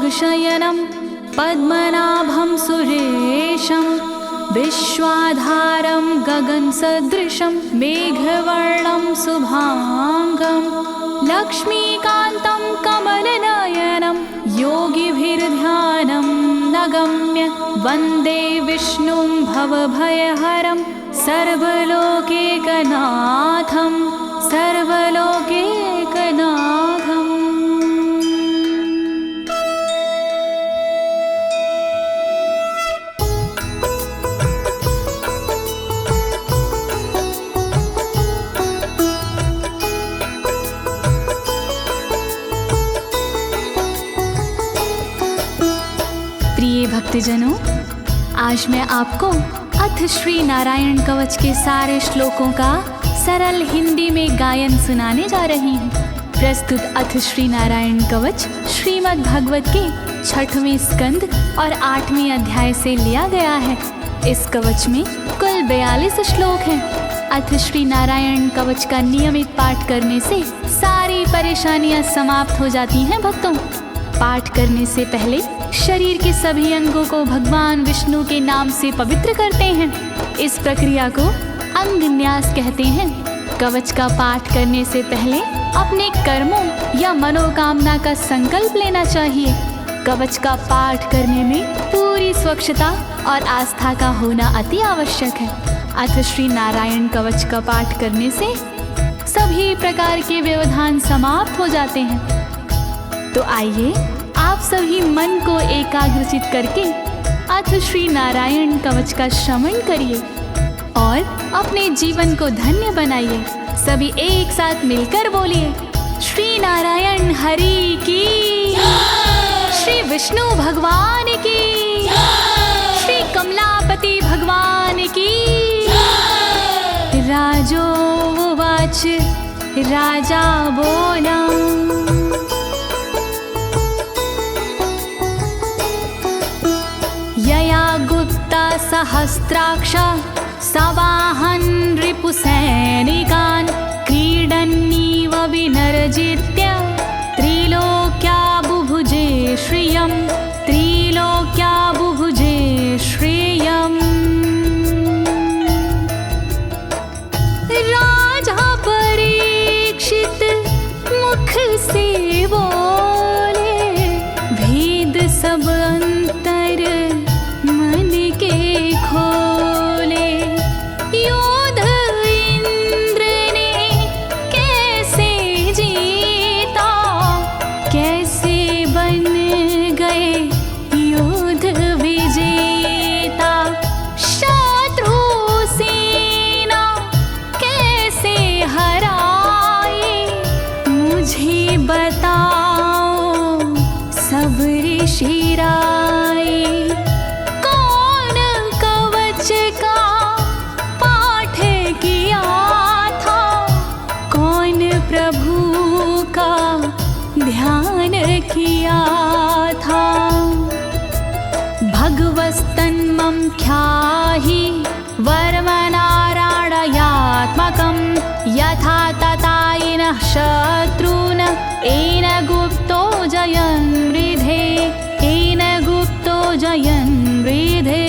शयनं पद्मनाभं सुरेशं विश्वाधारं गगनसदृशं मेघवर्णं शुभांगं लक्ष्मीकान्तं कमलनयनं योगिभिर्ध्यानं नगम्य वन्दे विष्णुं भवभयहरं सर्वलोकैकनाथं सर्वलोकैकनाथम्। प्रिय भक्तजनों, आज मैं आपको अथ श्री नारायण कवच के सारे श्लोकों का सरल हिंदी में गायन सुनाने जा रही हूँ। प्रस्तुत अथ श्री नारायण कवच श्रीमद् भागवत के 6वें स्कंद और 8वें अध्याय से लिया गया है। इस कवच में कुल 42 श्लोक हैं। अथ श्री नारायण कवच का नियमित पाठ करने से सारी परेशानियां समाप्त हो जाती हैं। भक्तों, पाठ करने से पहले शरीर के सभी अंगों को भगवान विष्णु के नाम से पवित्र करते हैं। इस प्रक्रिया को अंग न्यास कहते हैं। कवच का पाठ करने से पहले अपने कर्मों या मनोकामना का संकल्प लेना चाहिए। कवच का पाठ करने में पूरी स्वच्छता और आस्था का होना अति आवश्यक है। अथ श्री नारायण कवच का पाठ करने से सभी प्रकार के व्यवधान समाप्त हो जाते हैं। तो आइए आप सभी मन को एकाग्रचित करके अथ श्री नारायण कवच का श्रवण करिए और अपने जीवन को धन्य बनाइए। सभी एक साथ मिलकर बोलिए, श्री नारायण हरि की, श्री विष्णु भगवान की, श्री कमलापति भगवान की। राजोवाच, राजा बोला, यया गुप्ता सहस्राक्ष सवाहन रिपुसैनिकान् क्रीडन्नीव विनर्जित्य त्रिलोक्या बुभुजे श्रियं, त्रिलोक्या बुभुजे श्रियम्। राजा परीक्षित मुख से बोले, भेद सब अंतर मन के खोले। योद्ध इंद्र ने कैसे जीता, कैसे बन गए योद्ध विजेता। शत्रु सेना कैसे हराए, मुझे बताओ सब ऋषि राय। कौन कवच का पाठ किया था, कौन प्रभु का ध्यान किया था। भगवस्तन्मं ख्याहि वर्मनारायणात्मकं यथा तथा येन शत्रून् येन गुप्तो जयन् मृधे, येन गुप्तो जयन् मृधे।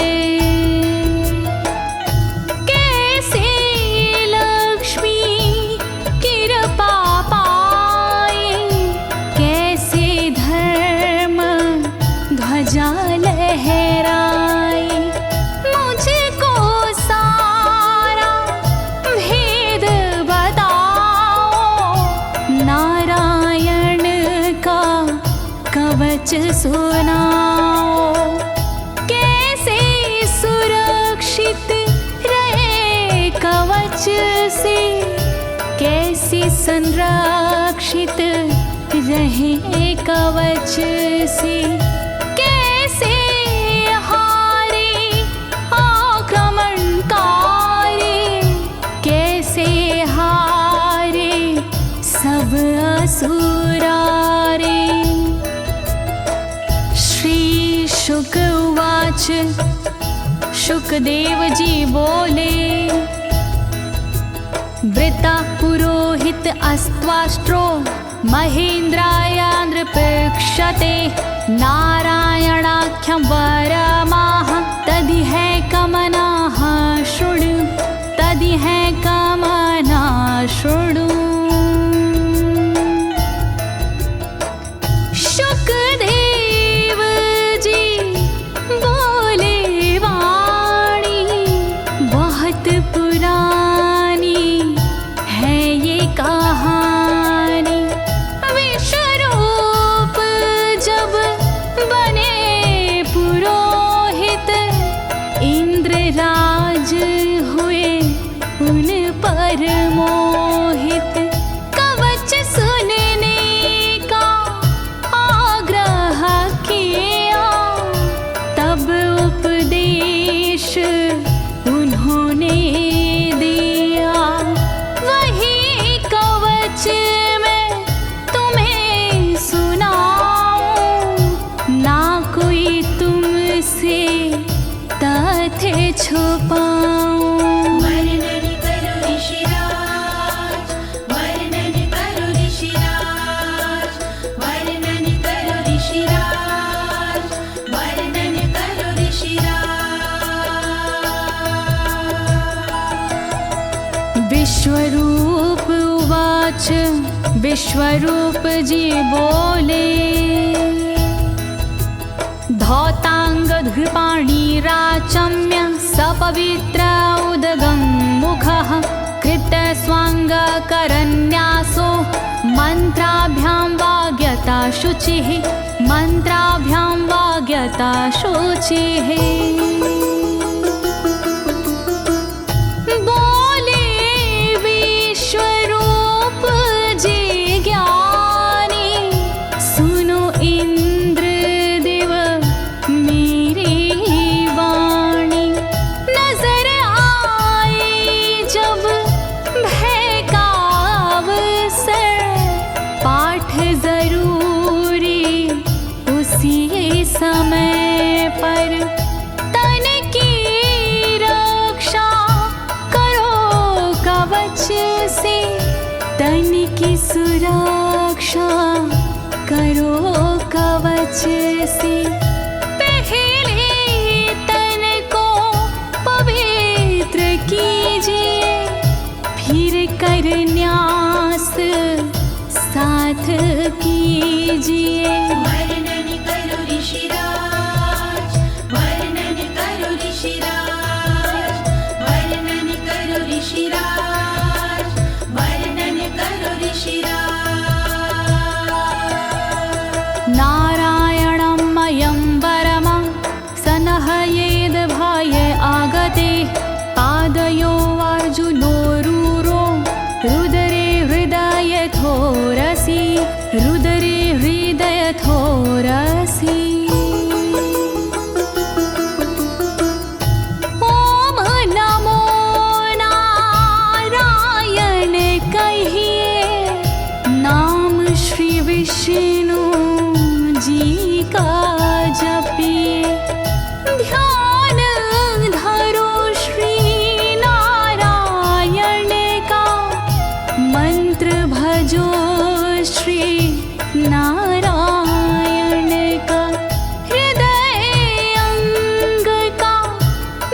कैसे लक्ष्मी कृपा पाए, कैसे धर्म ध्वजा लहराए। मुझको सारा भेद बताओ, नारायण का कवच सुनाओ। कैसे सुरक्षित रहे कवच से, कैसे संरक्षित रहे कवच से। कैसे हारे आक्रमणकारी, कैसे हारे सब असुरारे। श्री शुक उवाच, शुकदेव जी बोले, वृता पुरोहित अस्त्वाष्ट्रो महेन्द्राय नृपक्षते नारायणाख्यं वरमाह तदिह कमनाः शृणु तदिह कमना शृणु। शुकदेव जी बोले वाणी बहुत पुरानी है ये कहानी। विश्वरूप जब बने पुरोहित इंद्रराज हुए उन पर मोहित। कवच सुनने का आग्रह किया तब उपदेश उन्होंने दिया। वही कवच मैं तुम्हें सुनाऊं ना कोई तुमसे तथ्य छुपाऊं। वर्णन करो ऋषिराज, वर्णन करो ऋषिराज, वर्णन करो ऋषिराज, वर्णन करो ऋषिराज। विश्वरूप उवाच विश्वरूप जी बोले। धौताङ्गधृपाणिराचम्य सपवित्र उदगं मुखः कृतस्वाङ्गकरन्यासो मन्त्राभ्यां वाग्यता शुचिः मन्त्राभ्यां वाग्यता शुचिः। बोले विश्वरूप जी ज्ञानी सुनो इंद्रदेव मेरी वाणी। नजर आई जब भय का अवसर पाठ जरूरी उसी समय पर। तन की रक्षा करो कवच से तन की सुरक्षा करो कवच से। पहले तन को पवित्र कीजिए फिर कर न्यास साथ कीजिए। वर्णन करो ऋषिराज, वर्णन करो ऋषिराज, वर्णन करो ऋषिराज, वर्णन करो ऋषिराज। नारायणं मयं वरमं सनहयेद भाय आगते। पादयो अर्जुनोरूरो रुदरे हृदयथोरसि रुदरे हृदयथोरसि। ओम नमो नारायण कहिए नाम श्री विष्णु जी का जपिए। ध्यान धरो श्री नारायण का मंत्र भजो श्री नारायण का। हृदय अंग का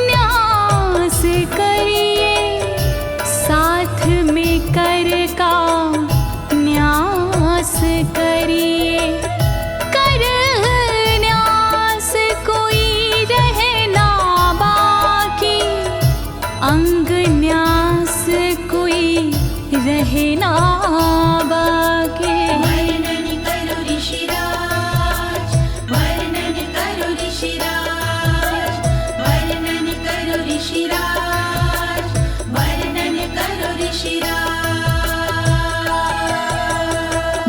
न्यास करिए साथ में कर का न्यास करिए। कर न्यास कोई रहना बाकी अंग न्यास कोई रहना बाकी। वर्णन करो ऋषिराज, वर्णन करो ऋषिराज, वर्णन करो ऋषिराज, वर्णन करो ऋषिराज।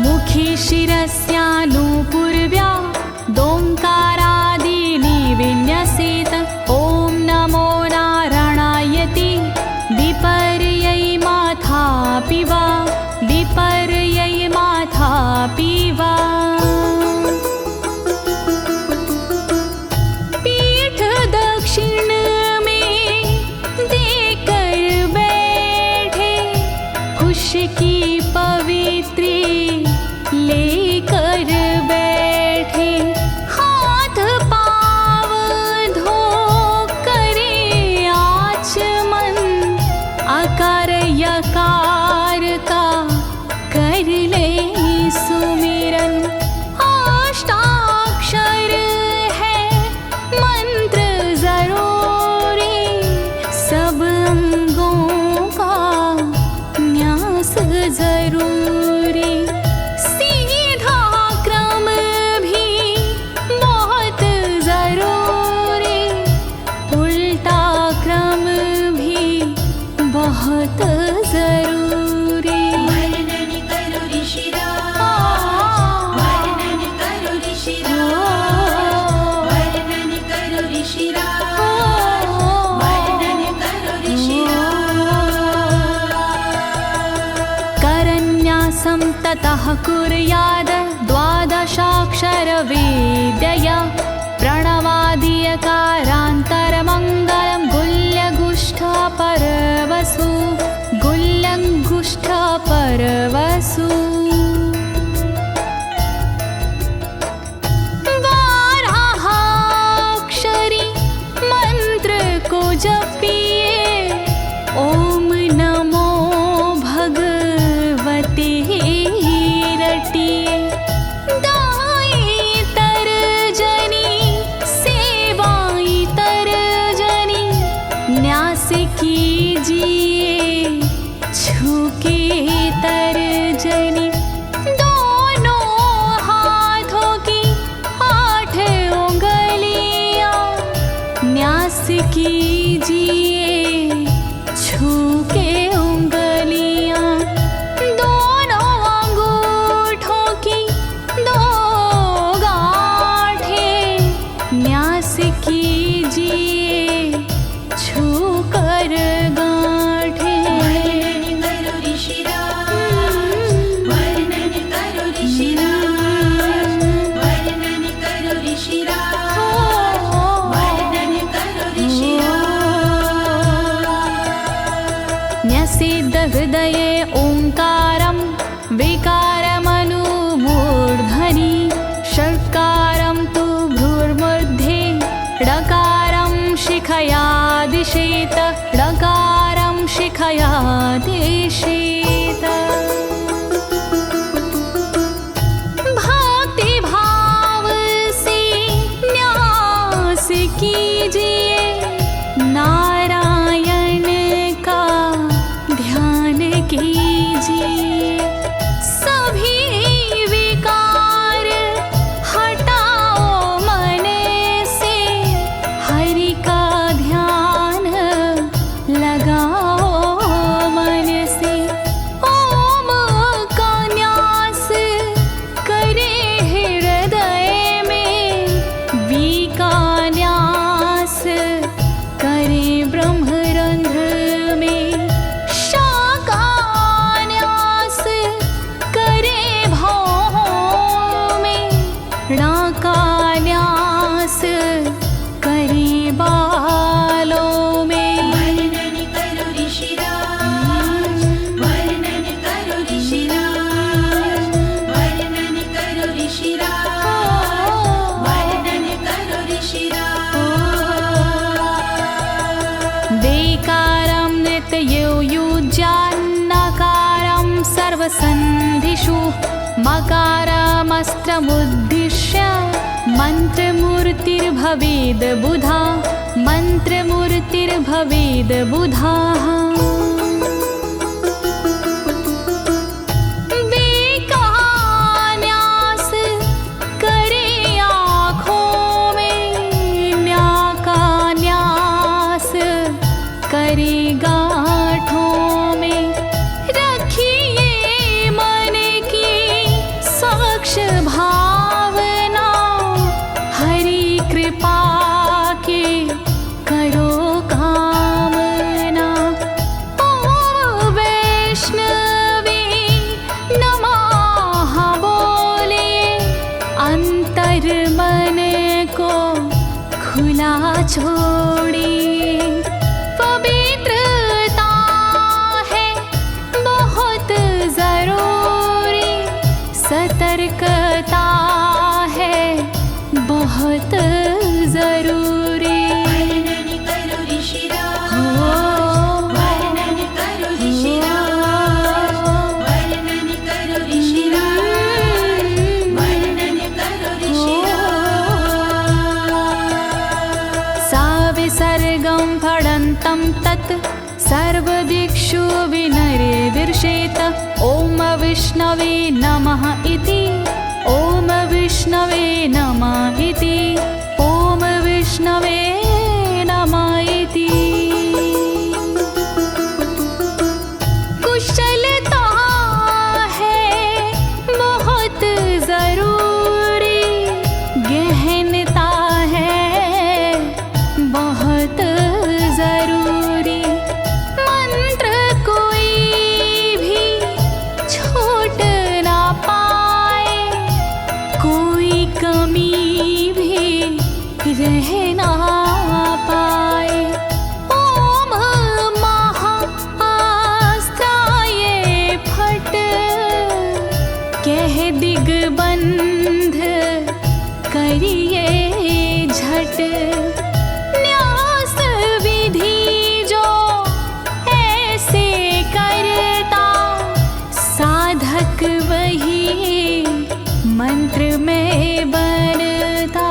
मुखी शिरस्यानुपूर्व्या दोङ्कारादीनि विन्यसेत। ॐ नमो नारायणेति विपर्यै माथापि वा विपर्यै माथापि वा। पीठ दक्षिण में देकर बैठे खुश की पवित्री लेकर बैठे। ततः कुर्याद द्वादशाक्षरविद्यया प्रणवादियकारान्तरमङ्गलं गुल्यगुष्ठपरवसु गुल्यगुष्ठपरवसु बारहाक्षरी मंत्र को जपिए ओम नमो भगवते रटिए दाई तरजनी सेवाई तरजनी न्यास कीजिए छूके तरजनी दोनों हाथों की 8 उंगलियां न्यास कीजिए छूके उंगलियां दोनों अंगूठों की 2 गांठें न्यास कीजिए छूकर गांठें। वर्णन करो ऋषिराज, वर्णन करो ऋषिराज, वर्णन करो ऋषिराज, वर्णन करो ऋषिराज। न्यसेद हृदये ओंकारं विकारमनुमूर्धनि षट्कारं तु भ्रूर्मध्ये ड़कारं शिखया दिशेत ड़कारं शिखया दिशेत। भक्ति भाव से न्यास कीजिए नारायण का ध्यान कीजिए सभी विकार हटाओ मन से हरि का ध्यान लगाओ मन से ओम का न्यास करे हृदय में वी का न्यास करे ब्रह्मरंध्र में शा का न्यास करे भौहों में णा का न्यास करे बालों में। वर्णन करो ऋषिराज, वर्णन करो ऋषिराज, वर्णन करो ऋषिराज, वर्णन करो ऋषिराज। देकारं नित्ययुज्यान्नकारं सर्वसन्धिषु मकारमस्त्रमुद्दिश्य मन्त्रमूर्तिर्भवेद् बुधा मन्त्रमूर्तिर्भवेद् बुधाः। न्यास करे आँखों में न्या का न्यास करे गांठों में रखिए मन की साक्ष भावना हरि कृपा के करो कामना। ओम वैष्णवे नमः बोले अंतर मन को खुला छोड़िए पवित्रता है बहुत जरूरी सतर्कता है बहुत जरूरी। वर्णन करो ऋषिराज, वर्णन करो ऋषिराज, वर्णन करो ऋषिराज, वर्णन करो ऋषिराज। सा विसर्गं फडन्तं तत् सर्वदिक्षु विनिर्दिशेत ओम विष्णवे नमः इति ओम विष्णवे नमः इति ओम विष्णवे नमः इति। कुशलता है बहुत जरूरी गहनता है बहुत जरूरी मंत्र कोई भी छोट ना कह ना पाए। ओम महाअस्त्राय फट, कह दिग्बंध करिए झट। न्यास विधि जो ऐसे करता, साधक वही मंत्र में बनता।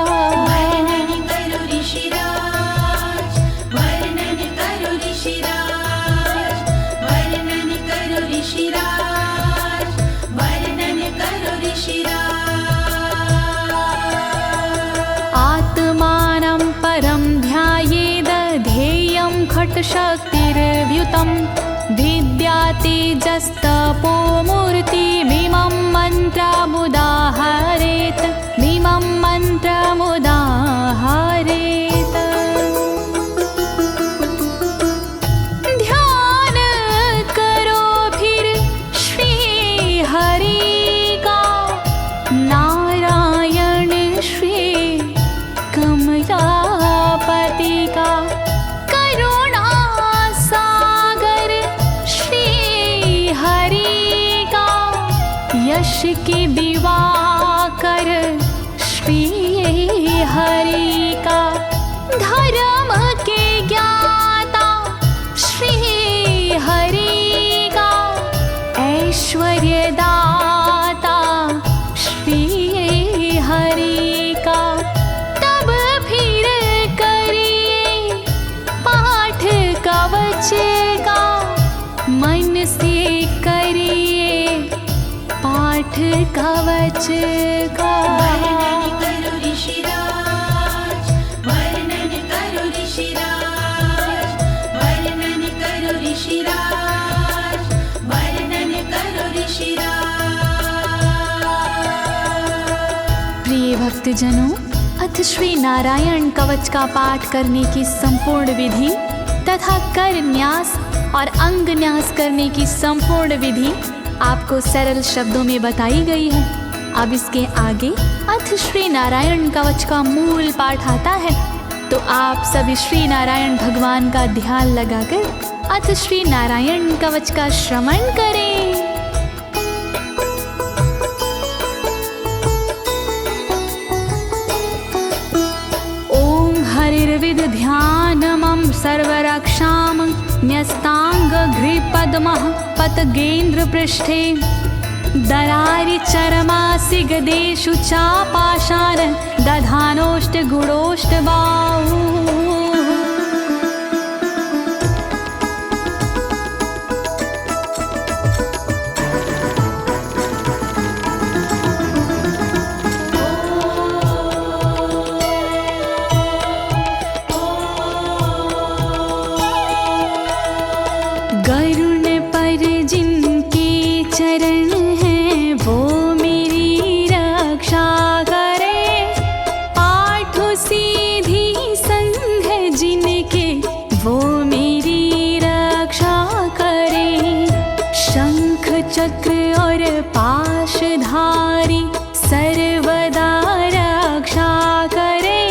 वर्णन करो ऋषिराज, वर्णन करो ऋषिराज, वर्णन करो ऋषिराज, वर्णन करो ऋषिराज। आत्मानं परं ध्यायेद ध्येयं खट्शक्तिर्व्युतं। विद्या तेजस्तपो मूर्तिमिमं मन्त्रमुदाहरेत्, मिमं मन्त्रमुदाहरेत्। ध्यान करो फिर श्री हरि का, नारायण श्री कमलापति का। करुणा सागर श्री हरि का, यश के दिवाकर श्री हरि का। धर्म के ज्ञाता श्री हरि का, ऐश्वर्य दाता श्री हरि का। तब फिर करिए पाठ कवच का, मन से करिए पाठ कवच का। वर्णन करो ऋषिराज, वर्णन करो ऋषिराज, वर्णन करो ऋषिराज, वर्णन करो ऋषिराज। प्रिय भक्तजनों, अथ श्री नारायण कवच का पाठ करने की संपूर्ण विधि तथा कर न्यास और अंग न्यास करने की संपूर्ण विधि आपको सरल शब्दों में बताई गई है। अब इसके आगे अथ श्री नारायण कवच का मूल पाठ आता है, तो आप सभी श्री नारायण भगवान का ध्यान लगाकर अथ श्री नारायण कवच का श्रवण करें। ओम हरिर्विद ध्यानमं सर्वरक्षां न्यस्ताङ्घ्रिपद्मः पतगेन्द्र पृष्ठे। दरारि चरमासि गदेषु चापाशान दधानोष्टगुणोष्टबाहु। गरुण पर जिनके चरण हैं वो मेरी रक्षा करे। आठों सीधी संग जिनके वो मेरी रक्षा करे। शंख चक्र और पाशधारी सर्वदा रक्षा करे।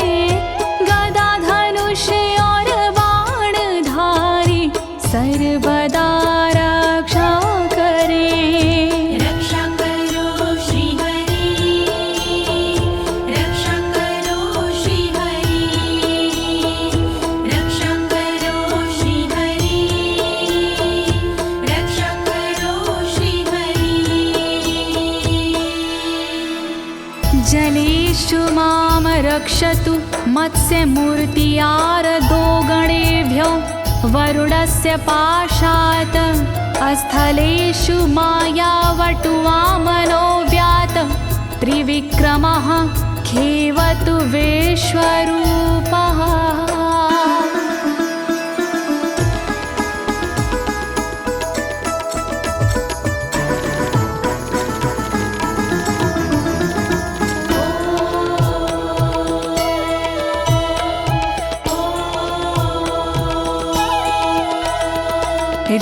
गदा धनुष और बाणधारी सर्वदा रक्षा करे। रक्षा करो श्री हरि, रक्षा करो श्री हरि, रक्षा करो श्री हरि, रक्षा करो श्री हरि। जलेषु मां रक्षतु मत्स्यमूर्तियारदो गणेभ्यो। वरुणस्य पाशात् स्थलेषु मायावटुवामनो व्यात। त्रिविक्रमः खेवतु विश्वरूपः।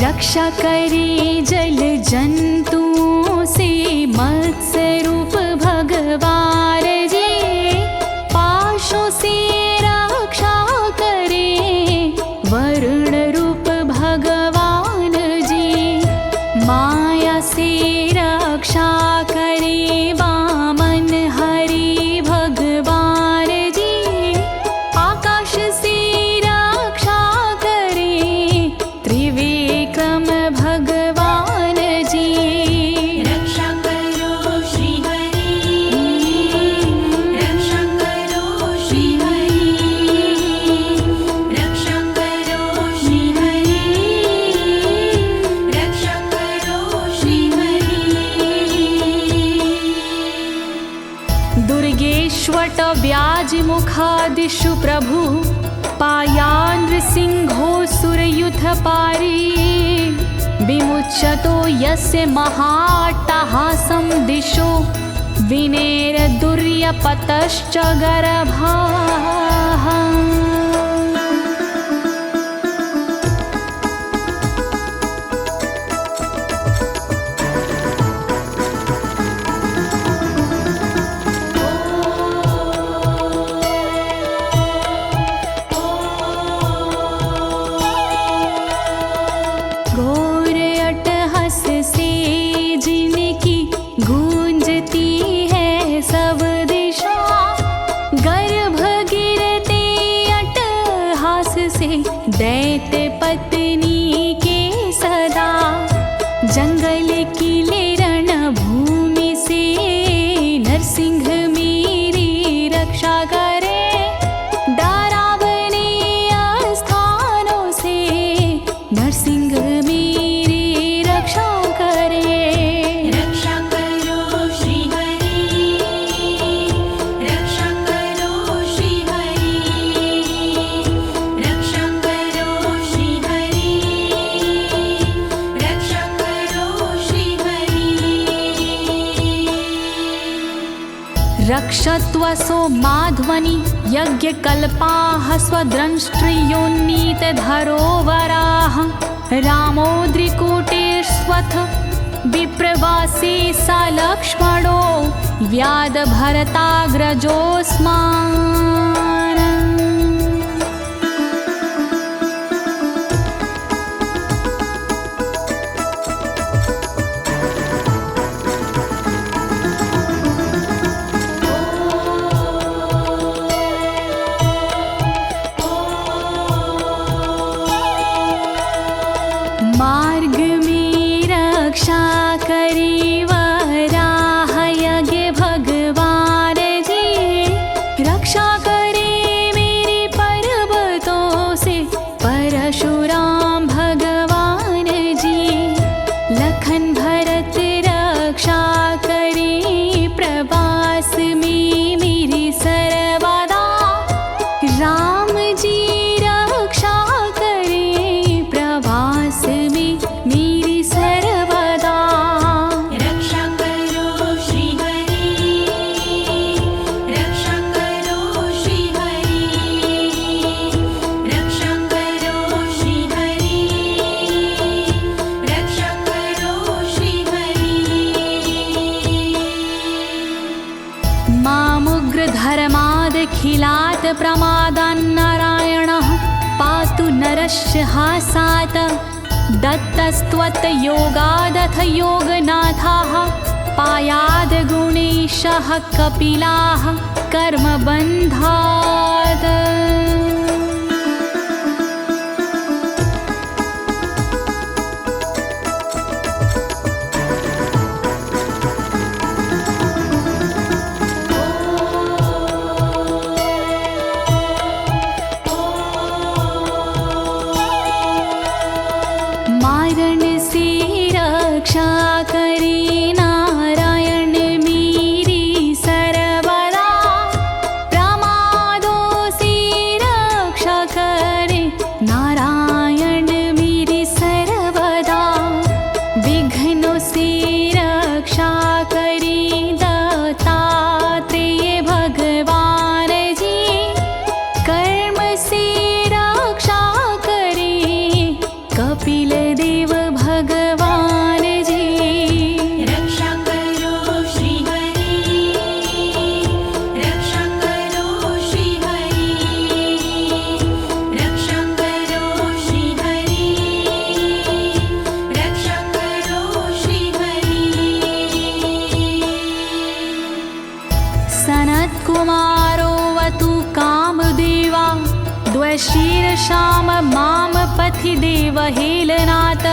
रक्षा करे जल जंतुओं से मत्स्य रूप भगवान जी। पाशों से दिशु प्रभु पायानृसिंहोऽसुरयुथपारी विमुच्यतो यस्य महाट्टहासं दिशो विनेरदुर्यपतश्च गर्भाः। दैत्य पत्नी के सदा जंगल किले रणभूमि से नरसिंह मेरी रक्षा करे। डरावने स्थानों से नरसिंह मेरी रक्षा करे। रक्षा करो श्री हरि, रक्षा करो श्री हरि, रक्षा करो श्री हरि, रक्षा करो श्री हरि। रक्षत्वसो माध्वनि यज्ञकल्पाः स्वद्रंष्ट्रियोन्नीतधरोवराः रामोद्रिकूटेष्वथ विप्रवासी स लक्ष्मणो व्याधभरताग्रजोऽस्मान्। मार्ग में रक्षा करी वराह यज्ञ भगवान जी, रक्षा करे मेरे पर्वतों से परशुराम भगवान जी। लखन भरत रक्षा करे प्रवास में मेरी सर्वदा, राम जी रक्षा करे प्रवास में मेरी सर्वदा। रक्षा करो श्री हरि, रक्षा करो श्री हरि, रक्षा करो श्री हरि, रक्षा करो श्री हरि। मामुग्रधर्मादखिलात् प्रमादान्नारायणः पातु नरस्य हासात्। दत्तस्त्वत्योगादथ योगनाथाः पायाद् गुणेशः कपिलाः कर्मबन्धात्। मारण से रक्षा करे नारायण मेरी सर्वदा, प्रमादों से रक्षा करे नारायण मेरी सर्वदा। विघ्नों से रक्षा करे दत्तात्रेय भगवान जी, कर्म से रक्षा करे कपिल देव भगवान जी। रक्षा करो श्री हरि, रक्षा करो श्री हरि, रक्षा करो श्री हरि, रक्षा करो श्री हरि। सनत्कुमारोऽवतु कामदेवा द्वशीर्षाम माम पथि देवहेलनात्।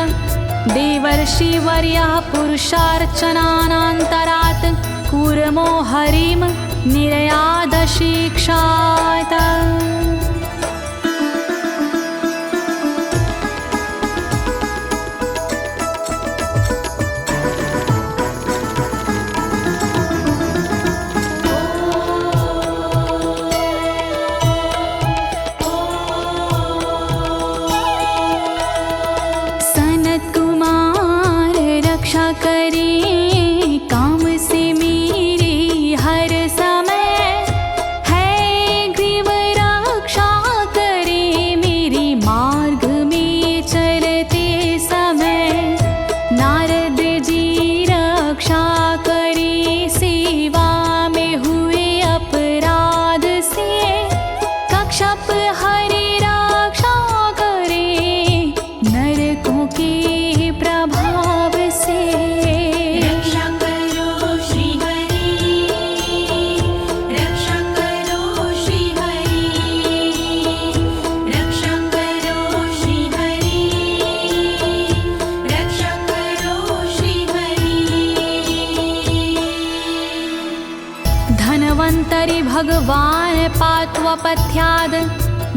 देवर्षिवर्यः पुरुषार्चनानन्तरात् कूर्मो हरिं निर्यादशिक्षात्। भगवान् पात्वपथ्याद्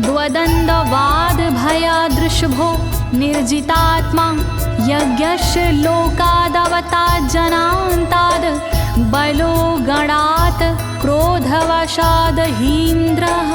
द्वदण्डवाद भयादृशभो निर्जितात्मा यज्ञस्य लोकादवतात् जनान्ताद् बलो गणात् क्रोधवशाद् हीन्द्रः।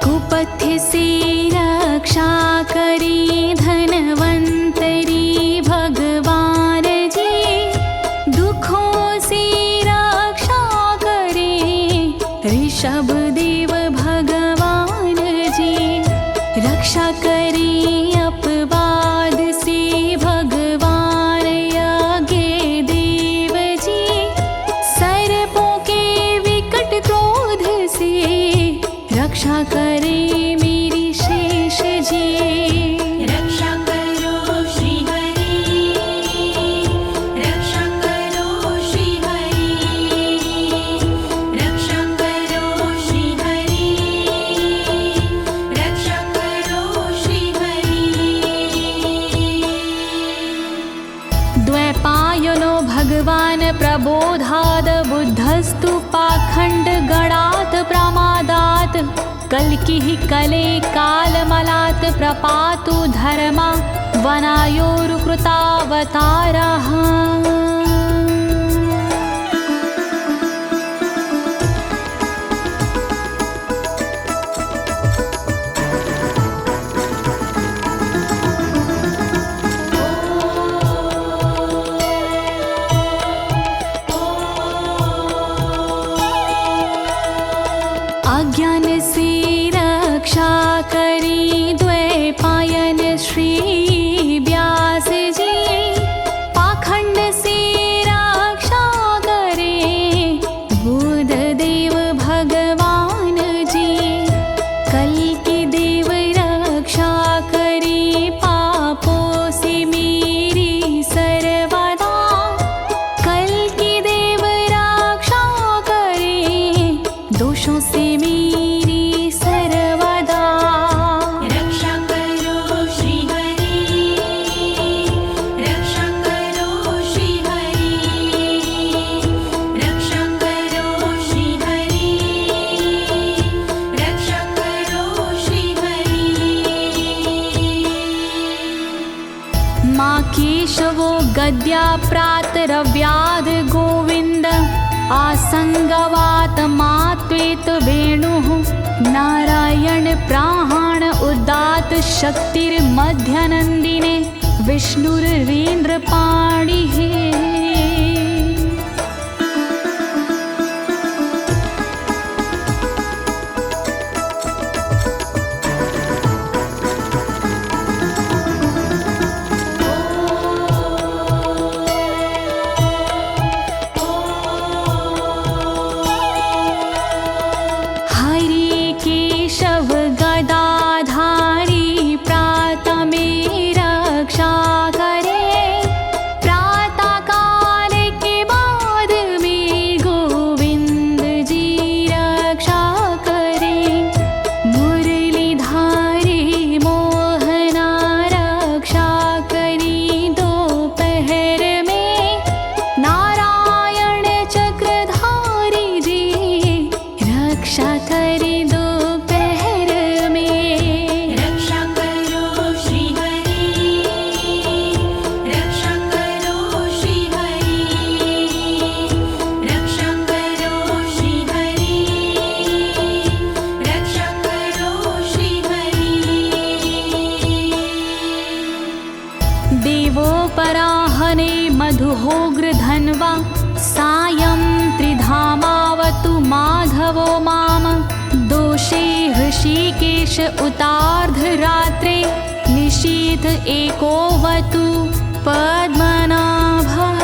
कुपथ्य से रक्षा करी धनवंतरी भगवान जी, दुखों से रक्षा करे ऋषभ देव भगवान जी। रक्षा करे अपवाद से भगवान यज्ञ देव जी, सर्पों के विकट क्रोध से रक्षा करे मेरी शेष जी। रक्षा करो श्री हरि, रक्षा करो श्री हरि, रक्षा करो श्री हरि, रक्षा करो श्री हरि। द्वैपायनो भगवान् प्रबोधाद् बुद्धस्तु पाखण्ड गणात् प्रमादात् कल्किः कले कालमलात् प्रपातु धर्मा वनायोरुकृतावतारः। अज्ञान से रक्षा करी द्वैपायन श्री व्यास जी, पाखंड से रक्षा करे बुध देव भगवान जी। कल्कि देव रक्षा करी पापों से मेरी सर्वदा, कल्कि देव रक्षा करे दोषों से मेरी सर्वदा। रक्षा करो श्री हरि, रक्षा करो श्री हरि, रक्षा करो श्री हरि, रक्षा करो श्री हरि। माँ केशवो गद्या प्रातरव्याद गोविन्द, आसंगवात मात्वेत वेणुः नारायण प्राण उदात शक्तिर्मध्यनन्दिने विष्णुरेन्द्रपाणिः। हरि केशव गदाधारी प्रातमे रक्षा करे, प्रातः काल के बाद में गोविंद जी रक्षा करे। मुरलीधारी मोहना रक्षा करी दोपहर में, नारायण चक्रधारी जी रक्षा करे दोपहर में। रक्षा करो श्री हरि, रक्षा करो श्री हरि, रक्षा करो श्री हरि, रक्षा करो श्री हरि। देवोपराहने मधुहोग्र धन्वा, सायं त्रिधामावतु माधवो माम। दोषे ऋषिकेश उतार्धरात्रे, निशीथ एकोवतु पद्मनाभः।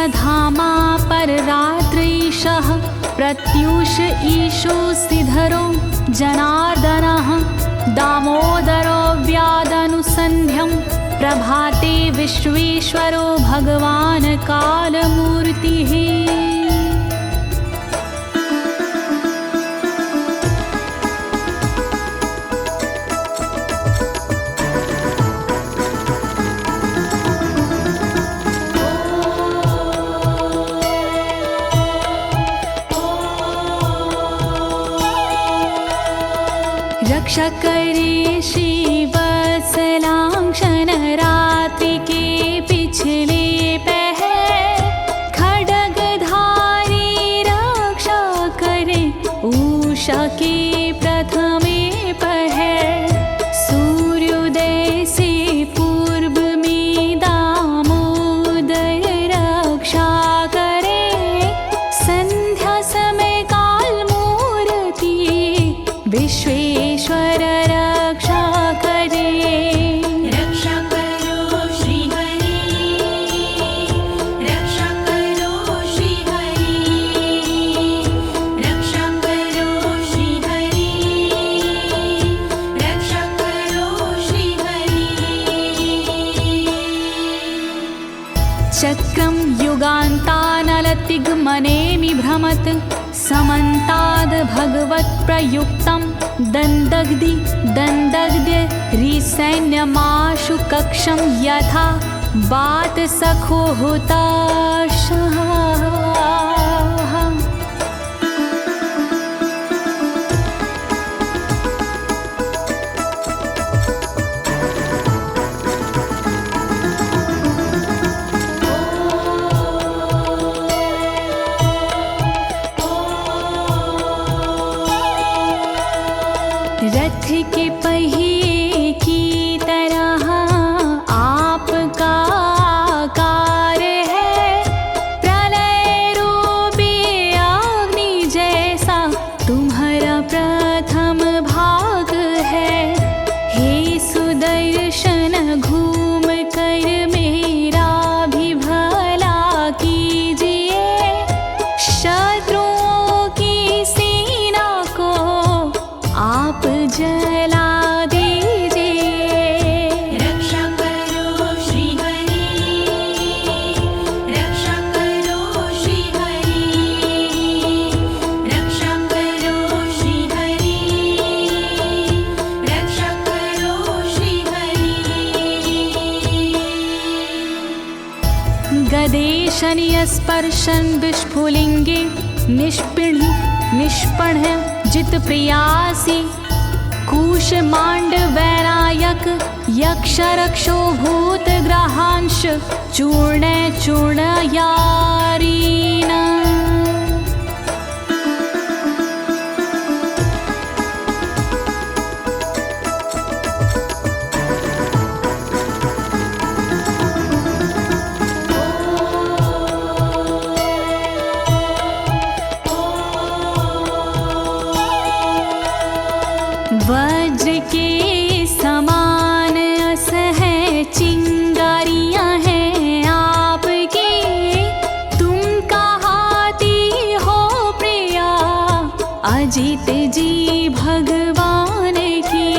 धामा पर रात्रीशः प्रत्यूष ईशो सिधरो जनार्दनः दामोदरो व्यादनुसन्ध्यं प्रभाते विश्वेश्वरो भगवान् कालमूर्तिः। रक्षा करे श्रीवत्सलांक्षण रात्रि के पिछले पहर खड्गधारी रक्षा करे उषा के प्रथमे पहर सूर्योदय से पूर्व में दामोदर रक्षा करे संध्या समय काल मूर्ति विश्वेश्वर रक्षा करे। रक्षा करो श्री हरि, रक्षा करो श्री हरि, रक्षा करो श्री हरि, रक्षा करो श्री हरि। चक्रं युगान्तानलतिग्मनेमि भ्रमत् समन्ताद् भगवत्प्रयुक्तं दन्दग्ध्य रिसैन्यमाशु कक्षं यथा वातसखो हुताशः। रथ के पहिए की तरह आपका आकार है, प्रलय रूपी अग्नि जैसा तुम्हारा प्रथम भाग है। हे सुदर्शन घूम कर मेरा भी भला कीजिए, शत्रुओं की सेना को आप जला दीजिए। रक्षा करो श्री हरि, रक्षा करो श्री हरि, रक्षा करो श्री हरि, रक्षा करो श्री हरि। गदेशनीय स्पर्शन विस्फुलिंगे निष्पण जित प्रियासी कुश मांड वैरायक यक्ष रक्षो भूत ग्रहांश चूर्ण यारीना। वज्र के समान असह चिंगारियां हैं आपकी, तुम कहाती हो प्रिया अजित जी भगवान की।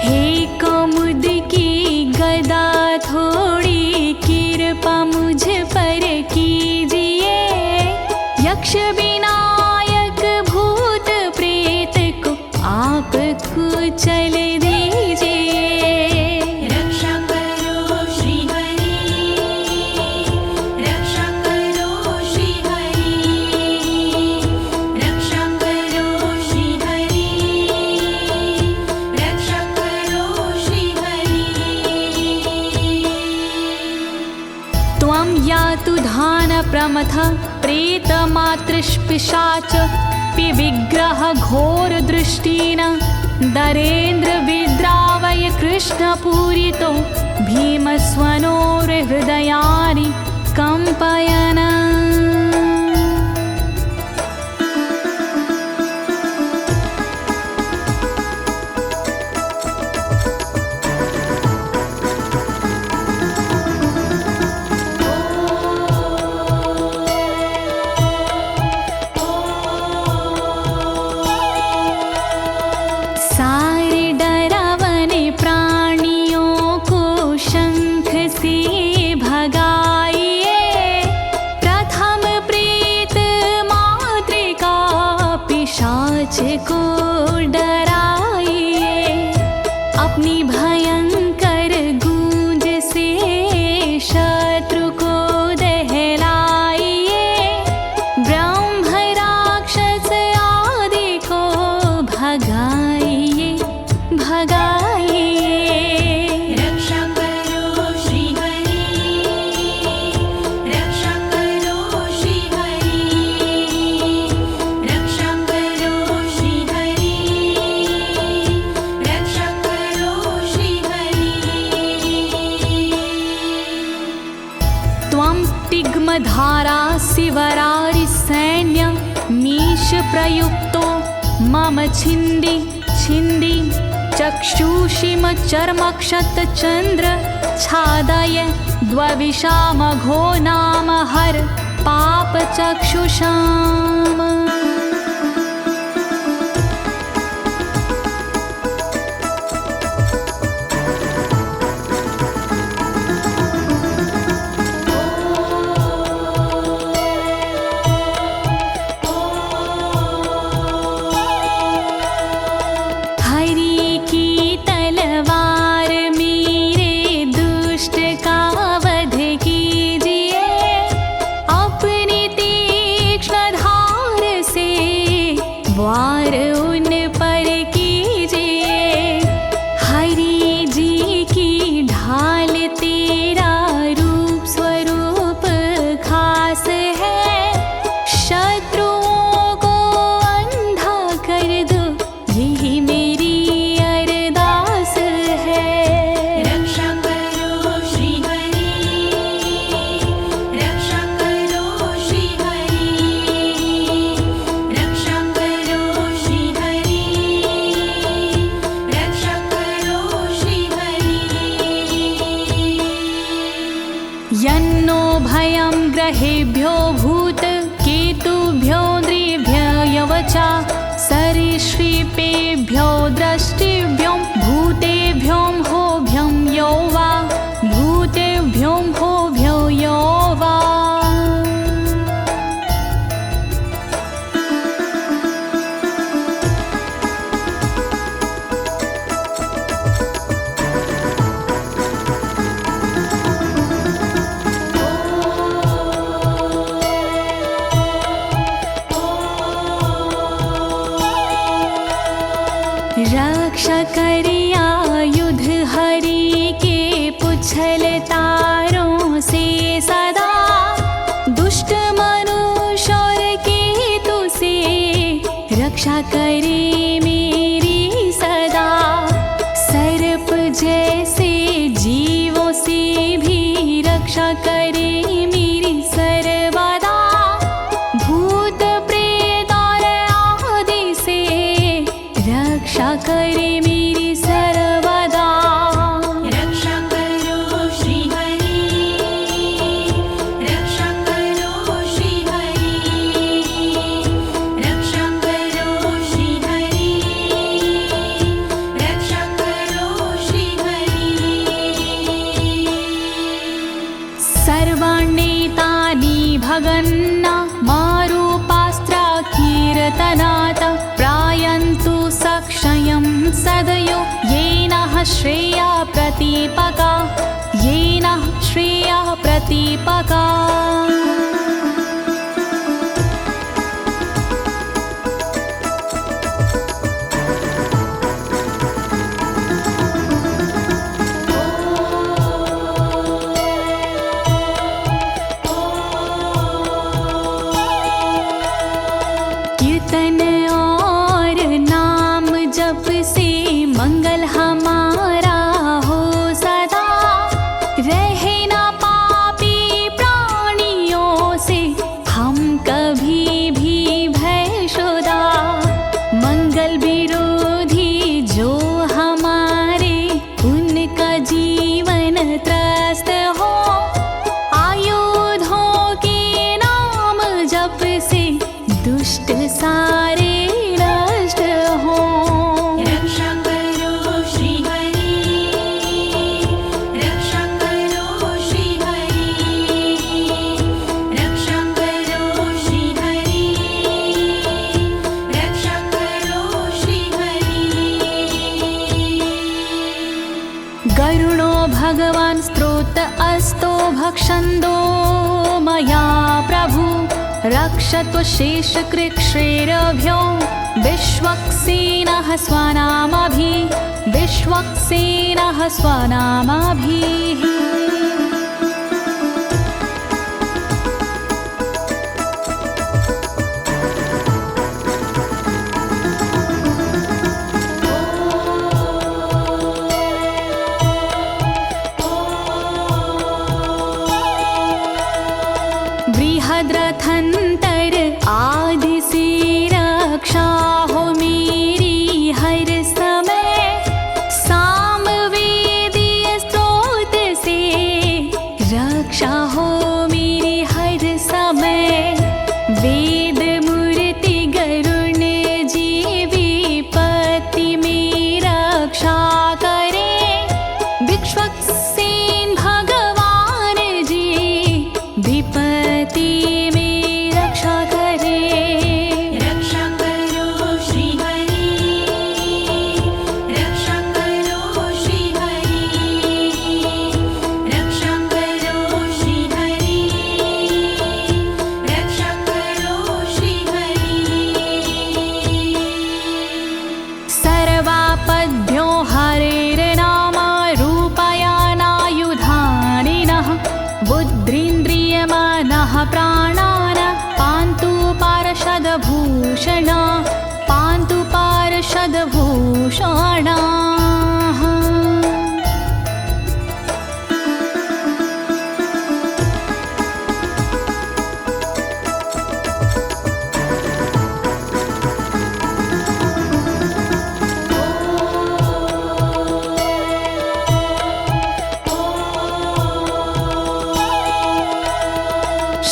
हे कमुद की गदा थोड़ी कृपा मुझ पर कीजिए, यक्ष विनायक भूत प्रेत को आप कुचल दीजिए। रक्षा करो श्री हरि, रक्षा करो श्री हरि, रक्षा करो श्री हरि, रक्षा करो श्री हरि। त्वं यातु धान प्रमथ प्रेत मातृपिशाच विग्रह घोर दृष्टिन दरेन्द्र विद्रावय कृष्ण पूरितो भीमस्वनोर हृदयानि कंपयन। भगाइए भगाइए। रक्षा करो श्री हरि, रक्षा करो श्री हरि, रक्षा करो श्री हरि, रक्षा करो श्री हरि। त्वं तिग्मधारा शिवरारि सैन्य मीश प्रयुक्तो मम छिन्दी छिन्दी चक्षुषीम चर्मक्षतचन्द्र छादय द्वविषामघो नाम हर पापचक्षुषाम्। वार उन पर कीजिए, हरि जी की ढाल तेरा रूप स्वरूप खास है, शत्रुओं को अंधा कर दो यही मेरी अरदास है। रक्षा करो श्री हरि, रक्षा करो श्री हरि, रक्षा करो श्री हरि, रक्षा करो श्री हरि। यन्नो भयं ग्रहेभ्यो भूत केतुभ्यो नृभ्ययवचा सरीसृपेभ्यो दृष्टिभ्यो भूतेभ्यो होभ्यं यो वा भूतेभ्यो होभ्यो यो वा। रक्षा करिया युद्ध हरि के पुछल तारों से सदा, दुष्ट मनुष्य और केतु से रक्षा करे मेरी सदा। सर्प जैसे जीवों से भी रक्षा करे मेरी सर्वदा, भूत प्रेत और आदि से रक्षा करे मेरी सर्वदा। रक्षा करो श्री हरि, रक्षा करो श्री हरि, रक्षा करो श्री हरि, रक्षा करो श्री हरि। सर्वाण्येतानि भगन्ना मारूपास्त्रा कीर्तनात् प्रायन्तु सक्षयं सदयो येन श्रेया प्रतीपका, येन श्रेया प्रतीपका। कीर्तन और नाम जप से मंगल हमारा हो सदा, रहे ना पापी प्राणियों से हम कभी भी भयशुदा। मंगल विरोधी जो हमारे उनका जीवन त्रस्त हो, आयुधों के नाम जप से दुष्ट सारे नष्ट हो। रक्षा करो श्री हरि, रक्षा करो श्री हरि, रक्षा करो श्री हरि, रक्षा करो श्री हरि। गरुणो भगवान् स्तोत्र अस्तो भक्षन्दो मया प्रभु, रक्षत्व शेषकृच्छ्रेरभ्यो विश्वक्सेनः स्वनामभिः बृहद्रथंतर आदि से रक्षा हो मेरी हर समय, सामवेदीय स्रोत से रक्षा हो मेरी हर समय। वेद मूर्ति गरुण जी विपत्ति में रक्षा करे, विश्वक्सेन भगवान जी विपत्ति में रक्षा करे। रक्षा करो श्री हरि, रक्षा करो श्री हरि, रक्षा करो श्री हरि, रक्षा करो श्री हरि। सर्वापद्भ्यो हरेर्नाम रूपयानायुधानिनः, बुद्धिन्द्रियमनः प्राणान् पान्तु पार्षदभूषण, पान्तु पार्षदभूषणाः।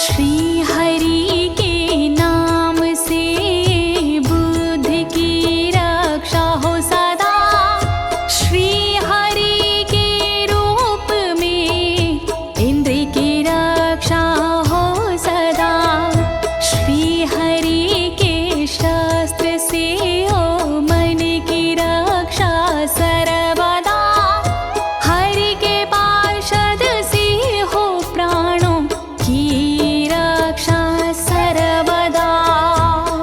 श्री हरि के नाम से बुद्धि की रक्षा हो सदा, श्री हरि के रूप में इंद्रिय की रक्षा हो सदा, श्री हरि के शस्त्र से हो मन की रक्षा सर्वदा, हरि के पार्षद से हो प्राणों की रक्षा सर्वदा।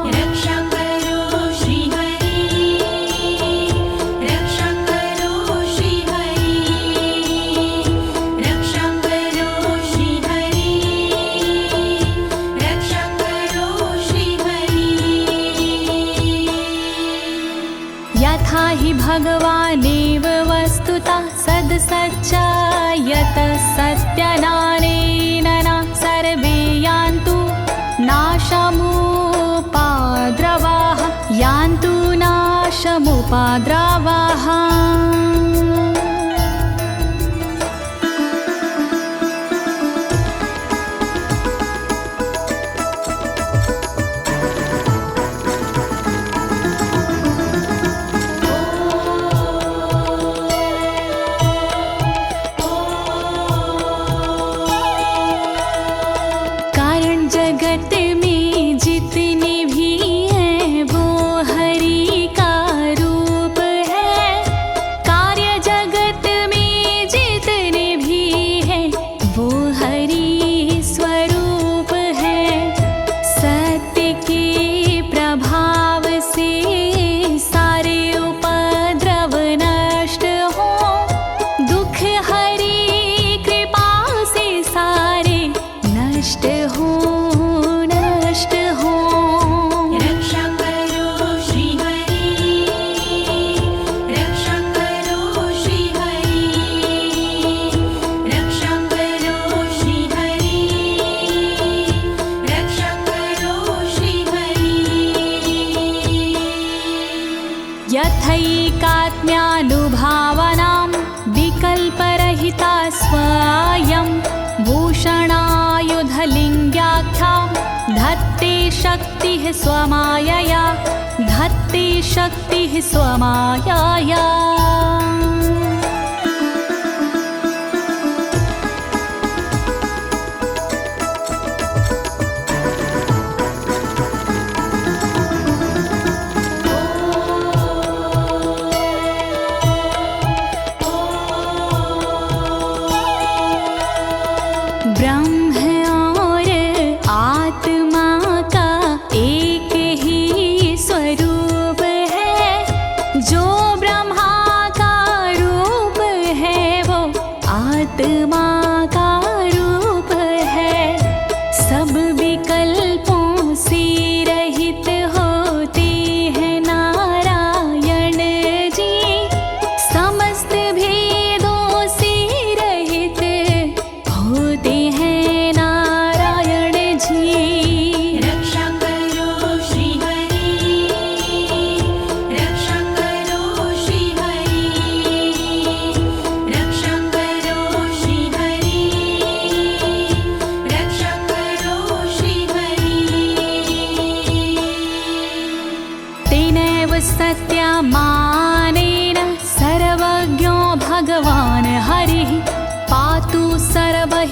रक्षा करो श्री हरि, रक्षा करो श्री हरि, रक्षा करो श्री हरि, रक्षा करो श्री हरि। यथा हि भगवानेव वस्तुतः सद्सच्चायतः सत्यनानेन न सर्वे यान्तु नाशमुपाद्रवाः, यान्तु नाशमुपाद्रवाः। कारण जगत में जितने भी हैं वो हरि का रूप है, कार्य जगत में जितने भी हैं वो हरि स्वरूप है। सत्य के प्रभाव से सारे उपद्रव नष्ट हो, दुख हरि कृपा से सारे नष्ट हो, नष्ट हो। रक्षा करो श्री हरि, रक्षा करो श्री हरि, रक्षा करो श्री हरि, रक्षा करो श्री हरि। यथैकात्म्यानुभावनां विकल्परहिता स्वयं भूषणायुधलिङ्ग्याख्या, धत्ते शक्तिः स्वमायया, धत्ते शक्तिः स्वमायया। ब्रह्म और आत्मा का एक ही स्वरूप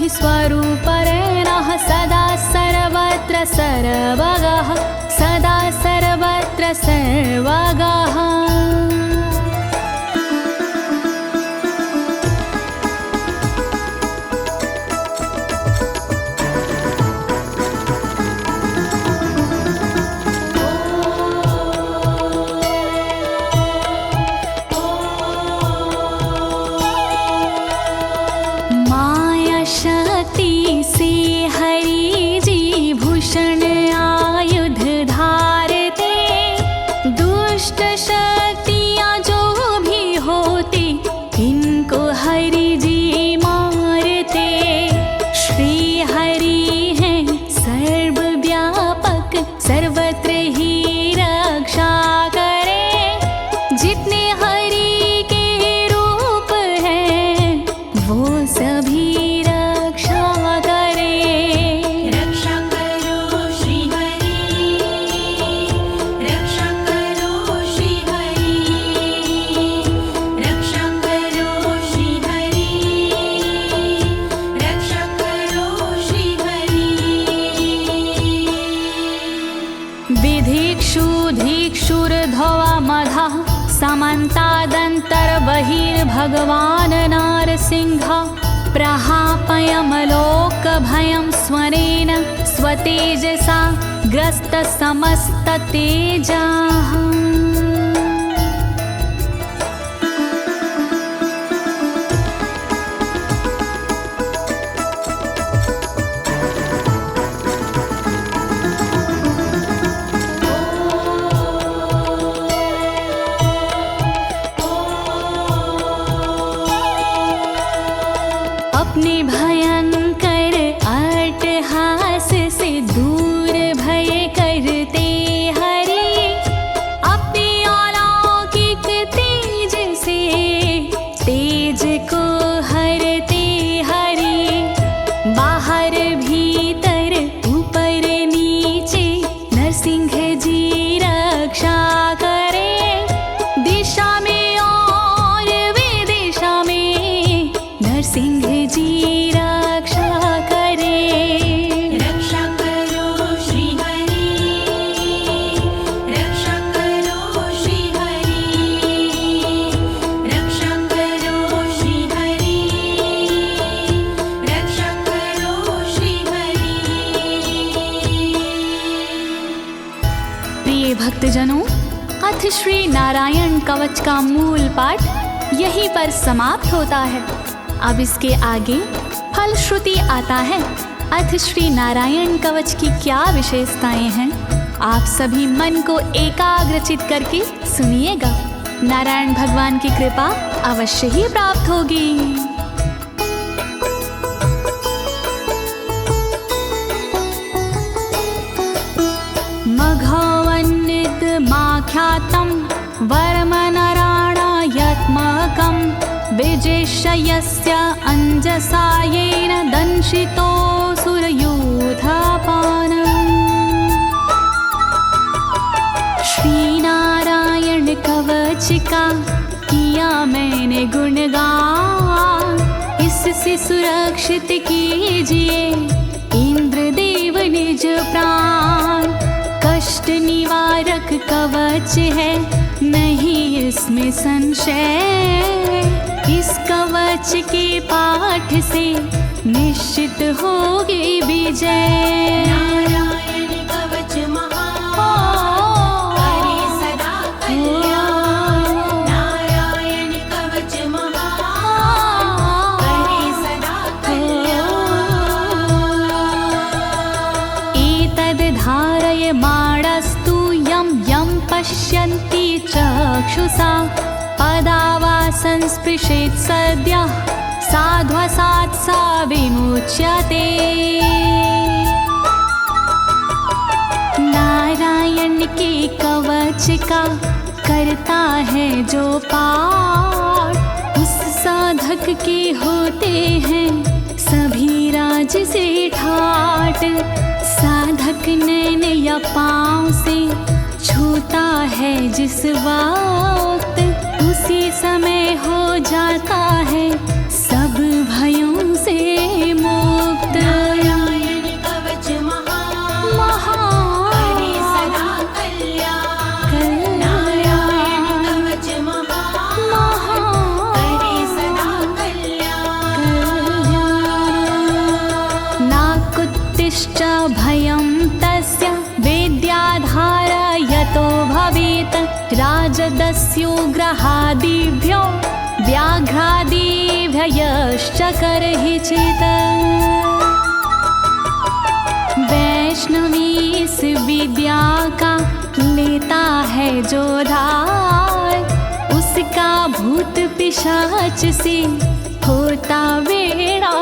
हि स्वरूपरेणः सदा सर्वत्र सर्वगः सदा सर्वत्र सर्वगः। समन्तादन्तर्बहिर्भगवान् नारसिंहः प्रहापयमलोकभयं स्वरेण स्वतेजसा ग्रस्तसमस्ततेजाः। अपने भयंकर अट्टहास से दूर भय करते हरि अपने अलौकिक तेज से तेज को हरते हरि बाहर भीतर ऊपर नीचे नरसिंह जी रक्षा करे दिशा में और विदिशा में नरसिंह जी रक्षा करे। रक्षा करो श्री हरि रक्षा करो श्री हरि रक्षा करो श्री हरि रक्षा करो श्री हरि। प्रिय भक्तजनों, अथ श्री नारायण कवच का मूल पाठ यहीं पर समाप्त होता है। अब इसके आगे फलश्रुति आता है। अथ श्री नारायण कवच की क्या विशेषताएं हैं, आप सभी मन को एकाग्रचित करके सुनिएगा। नारायण भगवान की कृपा अवश्य ही प्राप्त होगी। मघवन्नित माख्यातं वर्मनराणायत्मकं विजेशयस्य अंजसायेन दंशितोऽसुरयूथपानम्। श्री नारायण कवच का किया मैंने गुणगान, इससे सुरक्षित कीजिए इंद्रदेव निज प्राण। कष्ट निवारक कवच है नहीं इसमें संशय, इस कवच के पाठ से निश्चित होगी विजय। नारायण कवच महान करे सदा कल्याण नारायण कवच महान करे सदा कल्याण। एतद् धारय माणस्तु यं यं पश्यन्ति चक्षुषा पदावा संस्पृशेत् सद्यः साध्वसात् सा विमुच्यते। नारायण के कवच का करता है जो पाठ, उस साधक के होते हैं सभी राज से ठाट। साधक नैन या पाँव से छूता है जिस वक्त, उसी समय हो जाता है सब भयों से मुक्त। मत्स्योग्रहादिभ्यो व्याघ्रादिभ्यश्च करहिचित्। वैष्णवी इस विद्या का लेता है जो धार, उसका भूत पिशाच से होता बेड़ा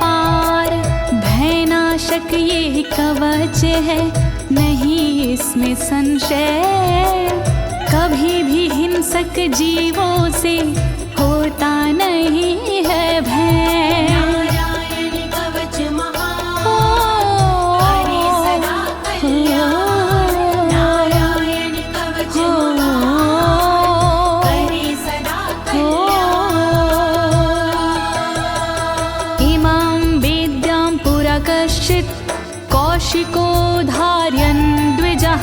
पार। भयनाशक ये कवच है, नहीं इसमें संशय, कभी भी हिंसक जीवों से होता नहीं है भय। नारायण कवच महान, करे सदा कल्याण। नारायण कवच महान, करे सदा कल्याण। इमां विद्यां पुरा कश्चित् कौशिको धारयन् द्विजः,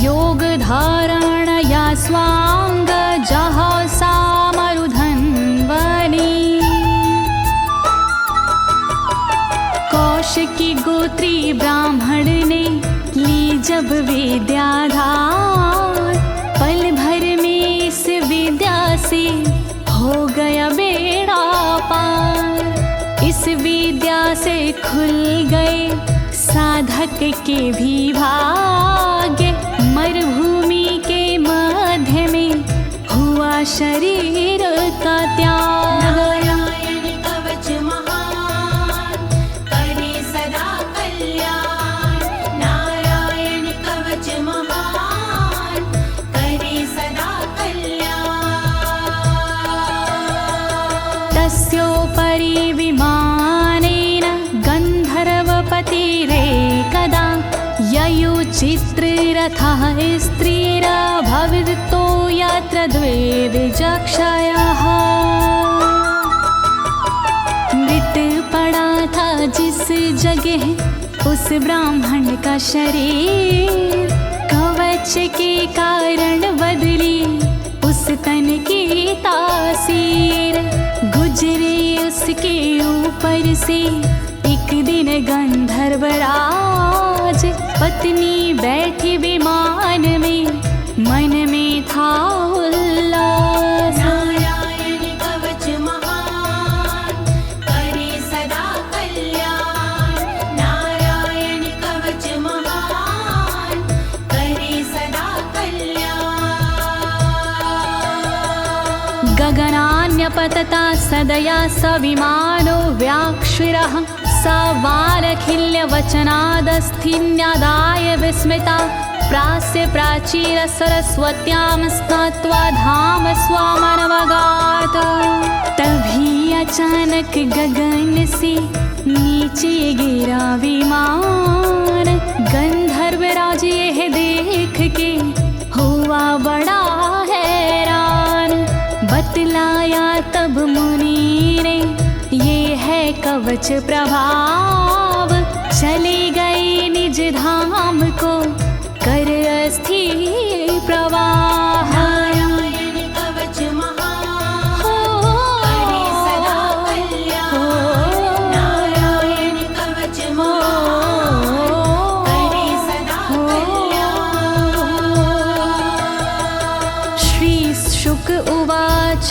योगधारणया स्वाङ्गजः सामरुधन्वने। कौशिकी गोत्री ब्राह्मण ने ली जब विद्याधार, पल भर में इस विद्या से हो गया बेड़ा पार। इस विद्या से खुल गए साधक के भी भाग्य, मरुभूमि के मध्य में हुआ शरीर का त्याग। नारायण कवच महान, करे सदा कल्याण। नारायण कवच महान, करे सदा कल्याण। तस्योपरि विमानेन गन्धर्वपतिरेकदा, ययुचित्ररथः स्त्रीरभवितो यत्र द्वे विचक्षयः। मृत पड़ा था जिस जगह उस ब्राह्मण का शरीर, कवच के कारण बदली उस तन की तासीर। गुजरे उसके ऊपर से एक दिन गंधर्वराज, पत्नी बैठी विमान में, मन में था उल्लास। नारायण कवच महान, करे सदा कल्याण। नारायण कवच महान, करे सदा कल्याण। गगनान्यपतता सदया स विमानो व्याक्षिरः, स वालखिल्यवचनादस्थिन्यादाय विस्मिता, प्रास्य प्राचीर सरस्वत्यां स्नात्वा धाम स्वामनवगात। तभी अचानक गगन से नीचे गिरा विमान, गंधर्वराज यह देख के हुआ बड़ा हैरान। बतलाया तब मुनि ने, ये है कवच प्रभाव, चले गए निज धाम को कर अस्थिर प्रवाह। नारायण कवच महान, करे सदा कल्याण। नारायण कवच महान, करे सदा कल्याण। श्री शुक उवाच,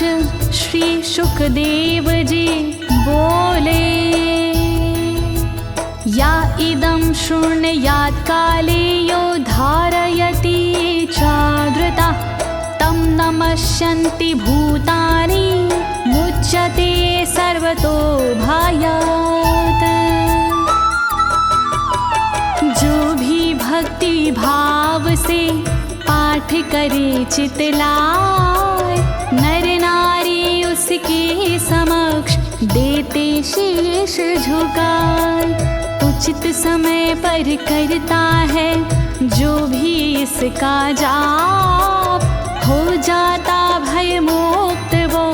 श्री शुकदेव जी बोले, या इदं शृणुयात् काले यो धारयति चादृता, तं नमस्यन्ति भूतानि मुच्यते सर्वतो भयात्। जो भी भक्ति भाव से पाठ करे चितलाय, नर नारी उसके समक्ष देते शीश झुकाए। उचित समय पर करता है जो भी इसका जाप, हो जाता भय मुक्त वो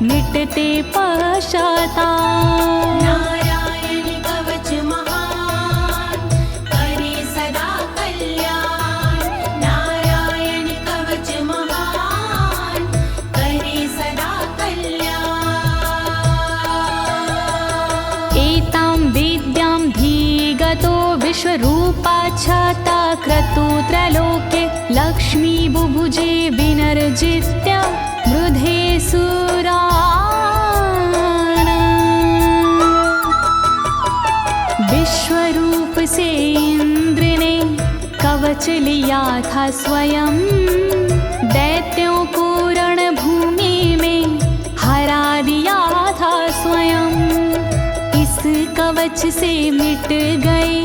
मिटते पश्चाताप। नारायण कवच महान, करे सदा कल्याण। नारायण कवच महान, करे सदा कल्याण। एतां विद्यां धीगतो विश्वरूपाच्छता क्रतु त्रलोके, लक्ष्मी बुभुजे विनर्जित्य मृधे सुराना। विश्वरूप से इंद्र ने कवच लिया था स्वयं, दैत्यों को रणभूमि में हरा दिया था स्वयं। इस कवच से मिट गए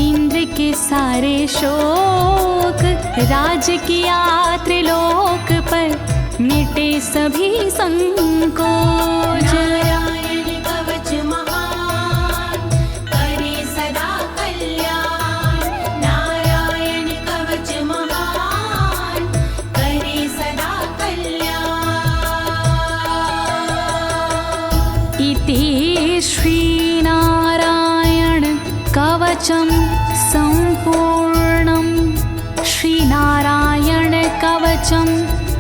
इंद्र के सारे शोक, राज किया त्रिलोक पर मिटे सभी संकोच। नारायण कवच महान करे सदा कल्याण, नारायण कवच महान करे सदा कल्याण। इति श्रीनारायण कवचं सम्पूर्णं, श्रीनारायण कवचं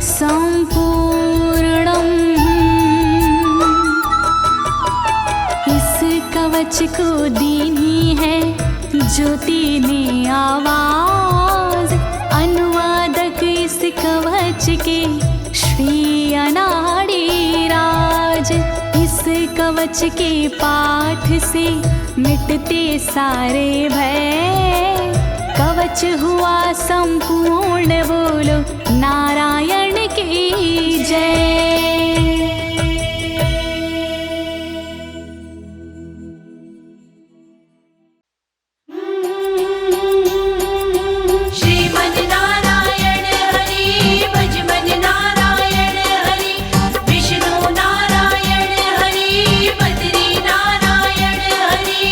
सम्पूर्णम्। इस कवच को दीनी है ज्योति ने आवाज, अनुवादक इस कवच के श्री अनाड़ी राज। इस कवच के पाठ से मिटते सारे भय, कवच हुआ संपूर्ण, बोलो नारायण की जय। श्रीमन नारायण हरि भज मन नारायण हरि, विष्णु नारायण हरि बद्री नारायण हरि।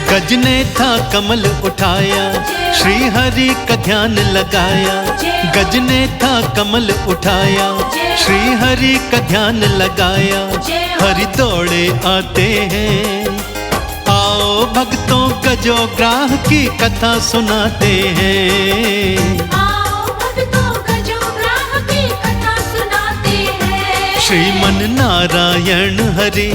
गज ने था कमल उठाया, श्री हरि का ध्यान लगाया। गज ने था कमल उठाया, श्री हरि का ध्यान लगाया। हरि दौड़े आते हैं, आओ भक्तों गजो ग्राह की कथा सुनाते हैं। आओ भक्तों गजो ग्राह की कथा सुनाते हैं। श्रीमन नारायण हरि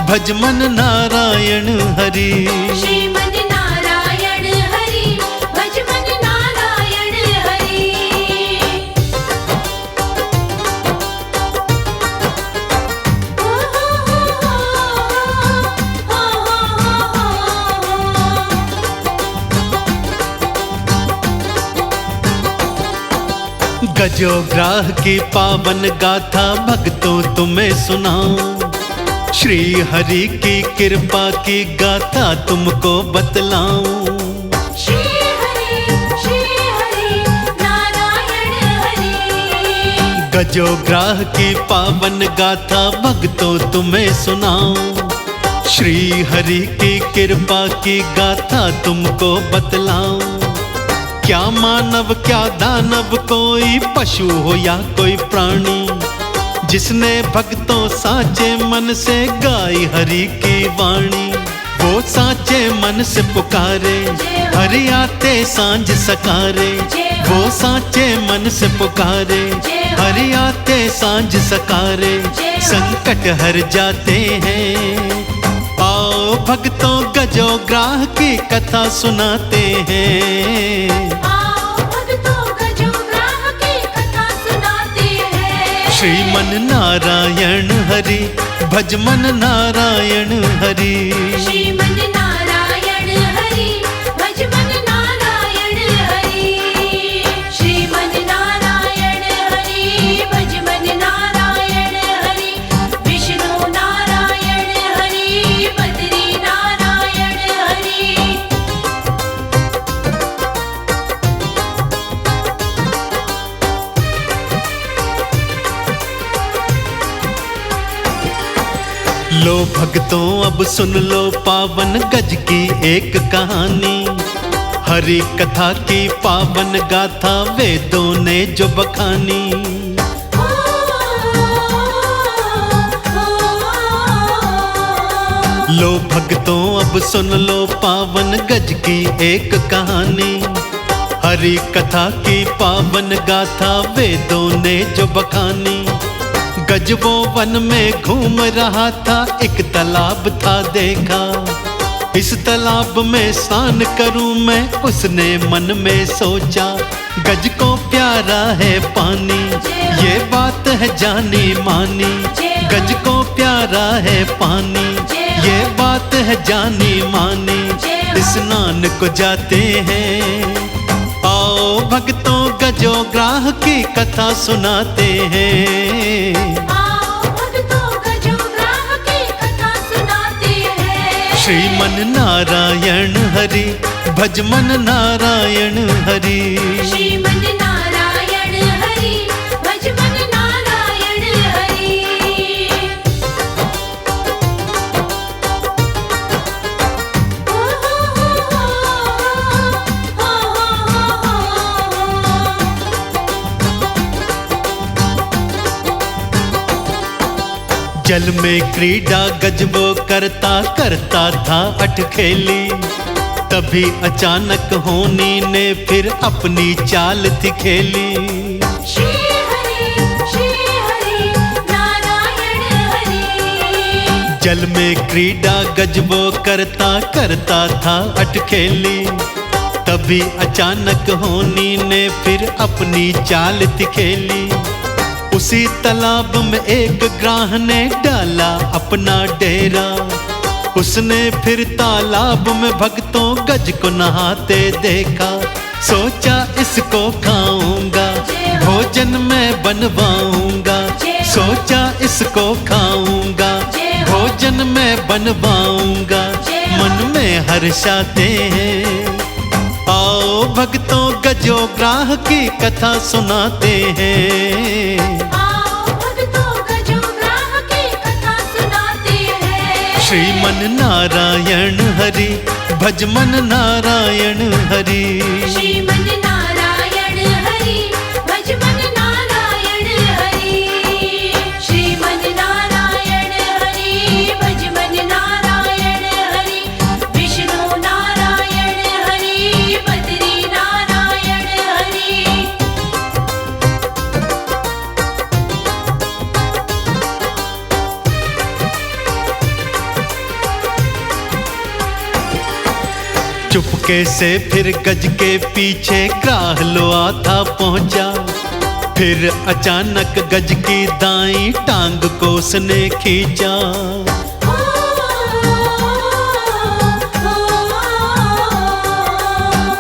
भज मन नारायण हरि। श्रीमन नारायण हरि भज मन नारायण हरि। ओ हो हो हो हो। गजो ग्राह की पावन गाथा भक्तों तुम्हें सुनाऊं, श्री हरि की कृपा की गाथा तुमको बतलाऊं। श्री हरि नारायण हरि। गजो ग्राह की पावन गाथा भक्तों तुम्हें सुनाऊं, श्री हरि की कृपा की गाथा तुमको बतलाऊं। क्या मानव क्या दानव, कोई पशु हो या कोई प्राणी, जिसने भक्तों साचे मन से गाई हरि की वाणी। वो साचे मन से पुकारे, हरि आते सांझ सकारे। वो साचे मन से पुकारे, हरि आते सांझ सकारे। संकट हर जाते हैं, आओ भक्तों गजो ग्राह की कथा सुनाते हैं। आओ भक्तों गजो ग्राह की कथा सुनाते हैं। श्रीमन नारायण हरि भज मन नारायण हरि। श्रीमन नारायण हरि भज मन नारायण हरि। श्रीमन नारायण हरि भज मन नारायण हरि, विष्णु नारायण हरि बद्री नारायण हरि। लो भक्तों अब सुन लो पावन गज की एक कहानी, हरि कथा की पावन गाथा वेदों ने जो बखानी। लो भक्तों अब सुन लो पावन गज की एक कहानी, हरि कथा की पावन गाथा वेदों ने जो बखानी। गज वो वन में घूम रहा था, एक तालाब था देखा। इस तालाब में स्नान करूं मैं, उसने मन में सोचा। गज को प्यारा है पानी, ये बात है जानी मानी। गज को प्यारा है पानी, ये बात है जानी मानी। स्नान को जाते हैं, आओ भक्तों गजो ग्राह की कथा सुनाते हैं। आओ भक्तों गजो ग्राह की कथा सुनाते हैं। श्रीमन नारायण हरि, भजमन नारायण हरि। श्रीमन नारायण हरि, भजमन नारायण हरि। ओ हो जल में क्रीड़ा गज वो करता करता था अटखेली। तभी अचानक होनी ने फिर अपनी चाल थी खेली। श्री हरि नारायण हरि। जल में क्रीड़ा गज वो करता करता था अटखेली। तभी अचानक होनी ने फिर अपनी चाल थी खेली। उसी तालाब में एक ग्राह ने डाला अपना डेरा। उसने फिर तालाब में भक्तों गज को नहाते देखा। सोचा इसको खाऊंगा, भोजन में बनवाऊंगा। सोचा इसको खाऊंगा, भोजन में बनवाऊंगा। मन में हर्षाते हैं, आओ भक्तों गजो ग्राह की कथा सुनाते हैं। आओ भक्तों गजो ग्राह की कथा सुनाते हैं। श्रीमन नारायण हरि, भजमन नारायण हरि। श्रीमन नारायण हरि, भजमन नारायण हरि। श्रीमन नारायण हरि, भजमन नारायण हरि। विष्णु नारायण हरि, बद्री नारायण हरि। चुपके से फिर गज के पीछे ग्राह लो आता पहुंचा। फिर अचानक गज की दाईं टांग को उसने खींचा।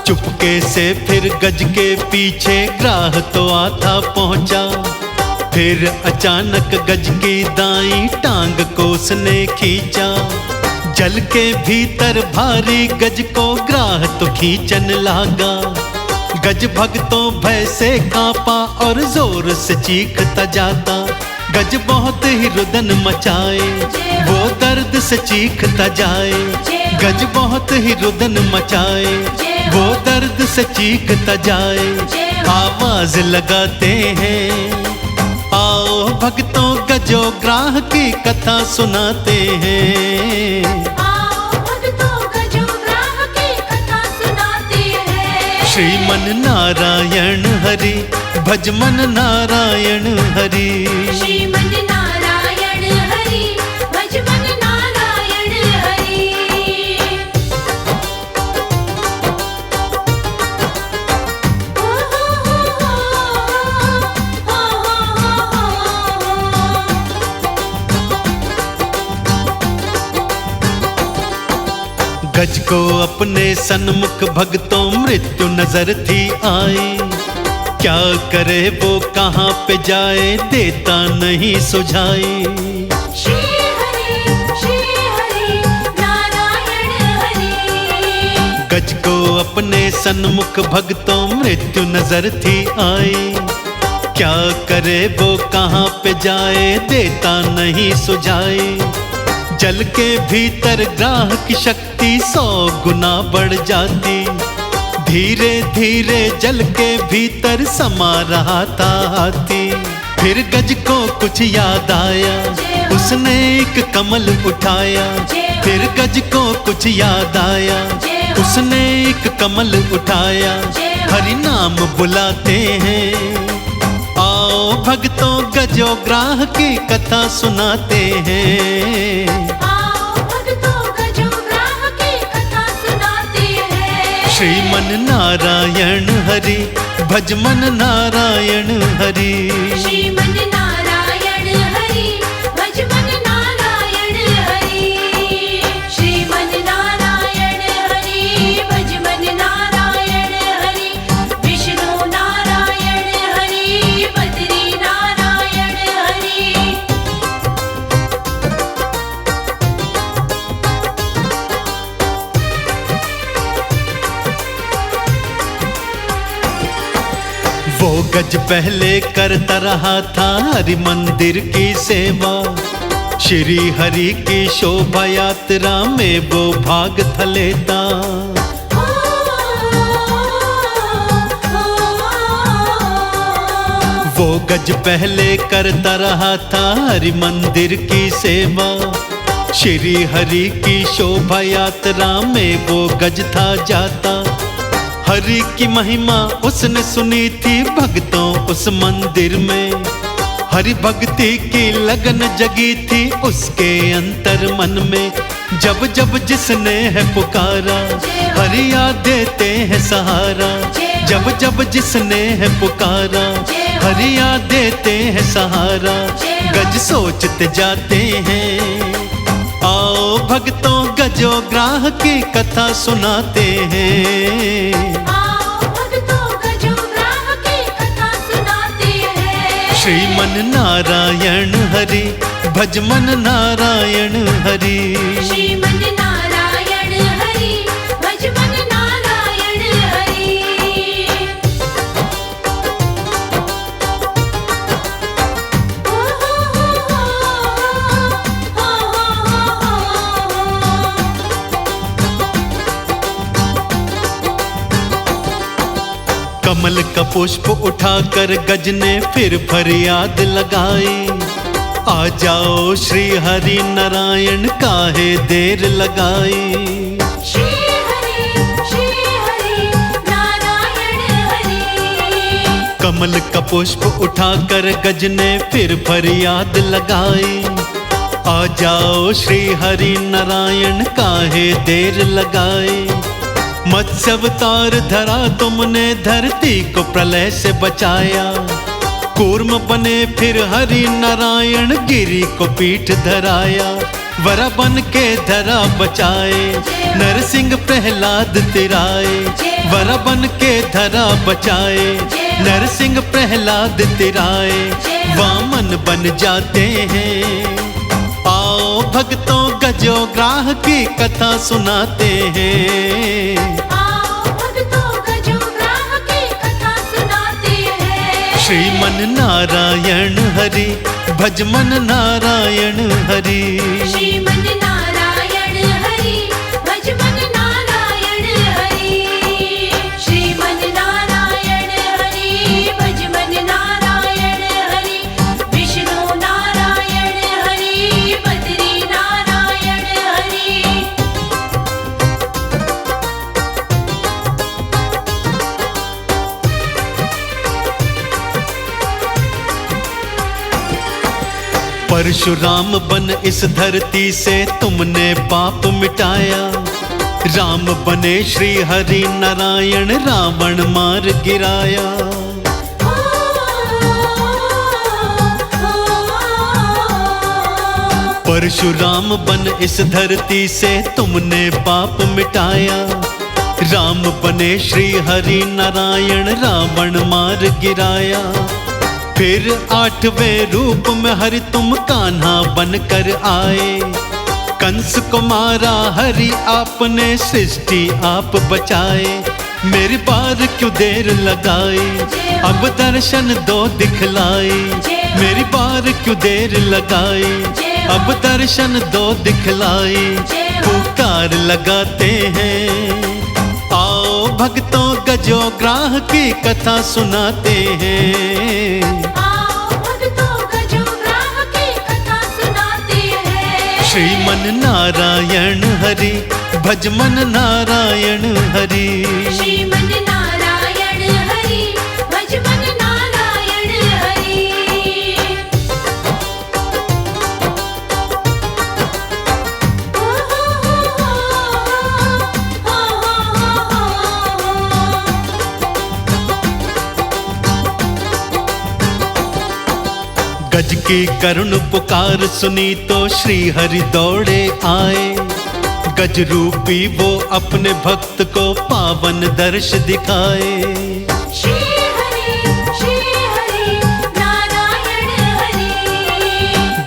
चुपके से फिर गज के पीछे ग्राह तो आता पहुंचा। फिर अचानक गज की दाईं टांग को उसने खींचा। जल के भीतर भारी गज को ग्राह तो खींचन लागा। गज भक्तों भय से कांपा और जोर से चीखता जाता। गज बहुत ही रुदन मचाए, वो दर्द से चीखता जाए। गज बहुत ही रुदन मचाए, वो दर्द से चीखता जाए। आवाज लगाते हैं, आओ भक्तों गजो ग्राह की कथा सुनाते हैं। आओ भक्तों गजो ग्राह की कथा सुनाते हैं। श्रीमन नारायण हरि, भजमन नारायण हरि। श्रीमन नारायण हरि, भजमन नारायण हरि। ओ गज को अपने सन्मुख भक्तों मृत्यु नजर थी आई। क्या करे वो कहाँ पे जाए, देता नहीं सुझाई। श्री हरि नारायण हरि। गज को अपने सन्मुख भक्तों मृत्यु नजर थी आई। क्या करे वो कहाँ पे जाए, देता नहीं सुझाई। जल के भीतर ग्राह की शक्ति 100 गुना बढ़ जाती। धीरे धीरे जल के भीतर समा रहा था हाथी। फिर गज को कुछ याद आया, उसने एक कमल उठाया। फिर गज को कुछ याद आया, उसने एक कमल उठाया। हरि नाम बुलाते हैं, आओ भक्तों गजोग्राह की कथा सुनाते हैं। आओ भक्तों गजोग्राह की कथा सुनाते हैं। श्रीमन नारायण हरि भजमन नारायण हरि। श्रीमन नारायण हरि भजमन नारायण हरि। श्रीमन नारायण हरि भजमन नारायण हरि। विष्णु नारायण हरि बद्री नारायण हरि। वो गज पहले करता रहा था हरि मंदिर की सेवा। श्री हरि की शोभा यात्रा में वो भाग था लेता। वो गज पहले करता रहा था हरि मंदिर की सेवा। श्री हरि की शोभा यात्रा में वो गज था जाता। हरि की महिमा उसने सुनी थी भक्तों उस मंदिर में। हरि भक्ति की लगन जगी थी उसके अंतर मन में। जब जब जिसने है पुकारा हरि याद देते हैं सहारा। जब जब जिसने है पुकारा हरि याद देते हैं सहारा। गज सोचते जाते हैं। आओ भक्तों गजोग्राह की कथा सुनाते हैं। आओ भक्तों गजोग्राह की कथा सुनाते हैं। श्रीमन नारायण हरि भजमन नारायण हरि। श्रीमन नारायण हरि भजमन नारायण हरि। ओ हो कमल का पुष्प उठाकर गज ने फिर फरियाद लगाई। आ जाओ श्री हरि नारायण काहे देर लगाई। श्री हरि नारायण हरि। कमल का पुष्प उठाकर गज ने फिर फरियाद लगाई। आ जाओ श्री हरि नारायण काहे देर लगाई। मत्स्य अवतार धरा तुमने धरती को प्रलय से बचाया। कूर्म बने फिर हरि नारायण गिरी को पीठ धराया। वरा बन के धरा बचाए नरसिंह प्रहलाद तिराए। वरा बन के धरा बचाए नरसिंह प्रहलाद तिराए। वामन बन जाते हैं। आओ भक्तों गजोग्राह की कथा सुनाते हैं। आओ भक्तों गजोग्राह की कथा सुनाते हैं। श्रीमन नारायण हरि भजमन नारायण हरि। श्रीमन नारायण हरि भजमन नारायण हरि। श्रीमन नारायण हरि भजमन नारायण हरि। विष्णु नारायण हरि बद्री नारायण हरि। परशुराम बन इस धरती से तुमने पाप मिटाया। राम बने श्री हरि नारायण रावण मार गिराया। परशुराम बन इस धरती से तुमने पाप मिटाया। राम बने श्री हरि नारायण रावण मार गिराया। फिर 8वें रूप में हरि तुम कान्हा बनकर आए। कंस को मारा हरि आपने सृष्टि आप बचाए। मेरी बार क्यों देर लगाई अब दर्शन दो दिखलाई। मेरी बार क्यों देर लगाई अब दर्शन दो दिखलाई। पुकार लगाते हैं। आओ भक्तों गजोग्राह की कथा सुनाते हैं। आओ भक्तों गजोग्राह की कथा सुनाते हैं। श्रीमन नारायण हरि भजमन नारायण हरि। श्रीमन नारायण हरि भजमन नारायण हरि। गज की करुण पुकार सुनी तो श्री हरि दौड़े आए। गज रूपी वो अपने भक्त को पावन दर्श दिखाए। श्री हरि नारायण हरि।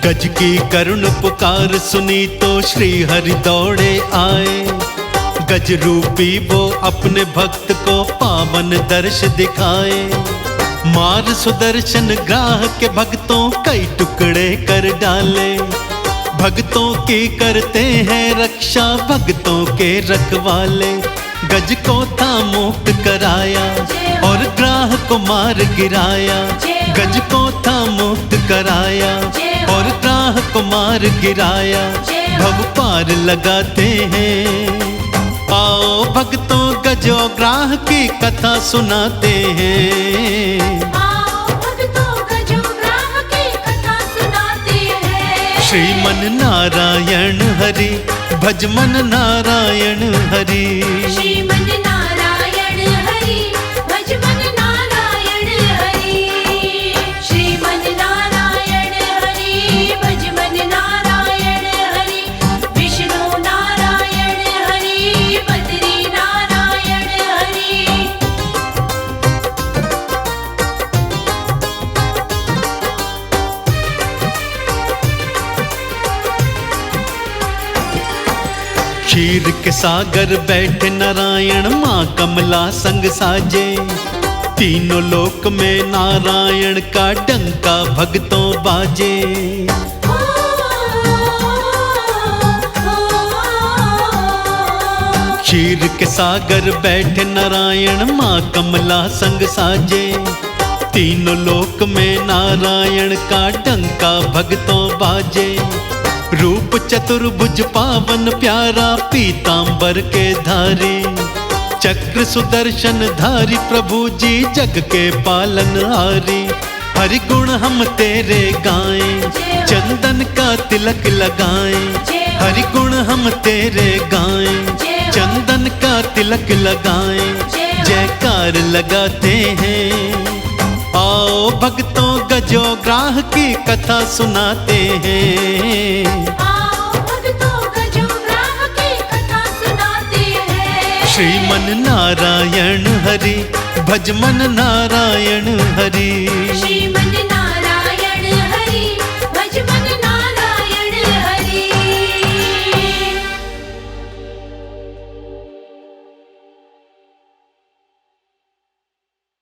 गज की करुण पुकार सुनी तो श्री हरि दौड़े आए। गज रूपी वो अपने भक्त को पावन दर्श दिखाए। मार सुदर्शन ग्राह के भक्तों कई टुकड़े कर डाले। भक्तों की करते हैं रक्षा भक्तों के रखवाले। गज को था मुक्त कराया और ग्राह को मार गिराया। गज को था मुक्त कराया और ग्राह को मार गिराया। भव पार लगाते हैं। आओ भक्तों गजो ग्राह की कथा सुनाते हैं। श्रीमन नारायण हरि भजमन नारायण हरि। श्रीमन नारायण हरि भजमन नारायण हरि। श्रीमन नारायण हरि भजमन नारायण हरि। विष्णु नारायण हरि बद्री नारायण हरि। क्षीर के सागर बैठे नारायण माँ कमला संग साजे। तीनों लोक में नारायण का डंका भक्तों बाजे। क्षीर के सागर बैठे नारायण माँ कमला संग साजे। तीनों लोक में नारायण का डंका भक्तों बाजे। रूप चतुर्भुज पावन प्यारा पीतांबर के धारी। चक्र सुदर्शन धारी प्रभु जी जग के पालन हारी। हरि गुण हम तेरे गाएं चंदन का तिलक लगाएं। हरि गुण हम तेरे गाएं चंदन का तिलक लगाएं। जयकार लगाते हैं। आओ भक्तों गजो ग्राह की कथा सुनाते हैं। आओ भक्तों गजो ग्राह की कथा सुनाते हैं। श्रीमन नारायण हरि भजमन नारायण हरि।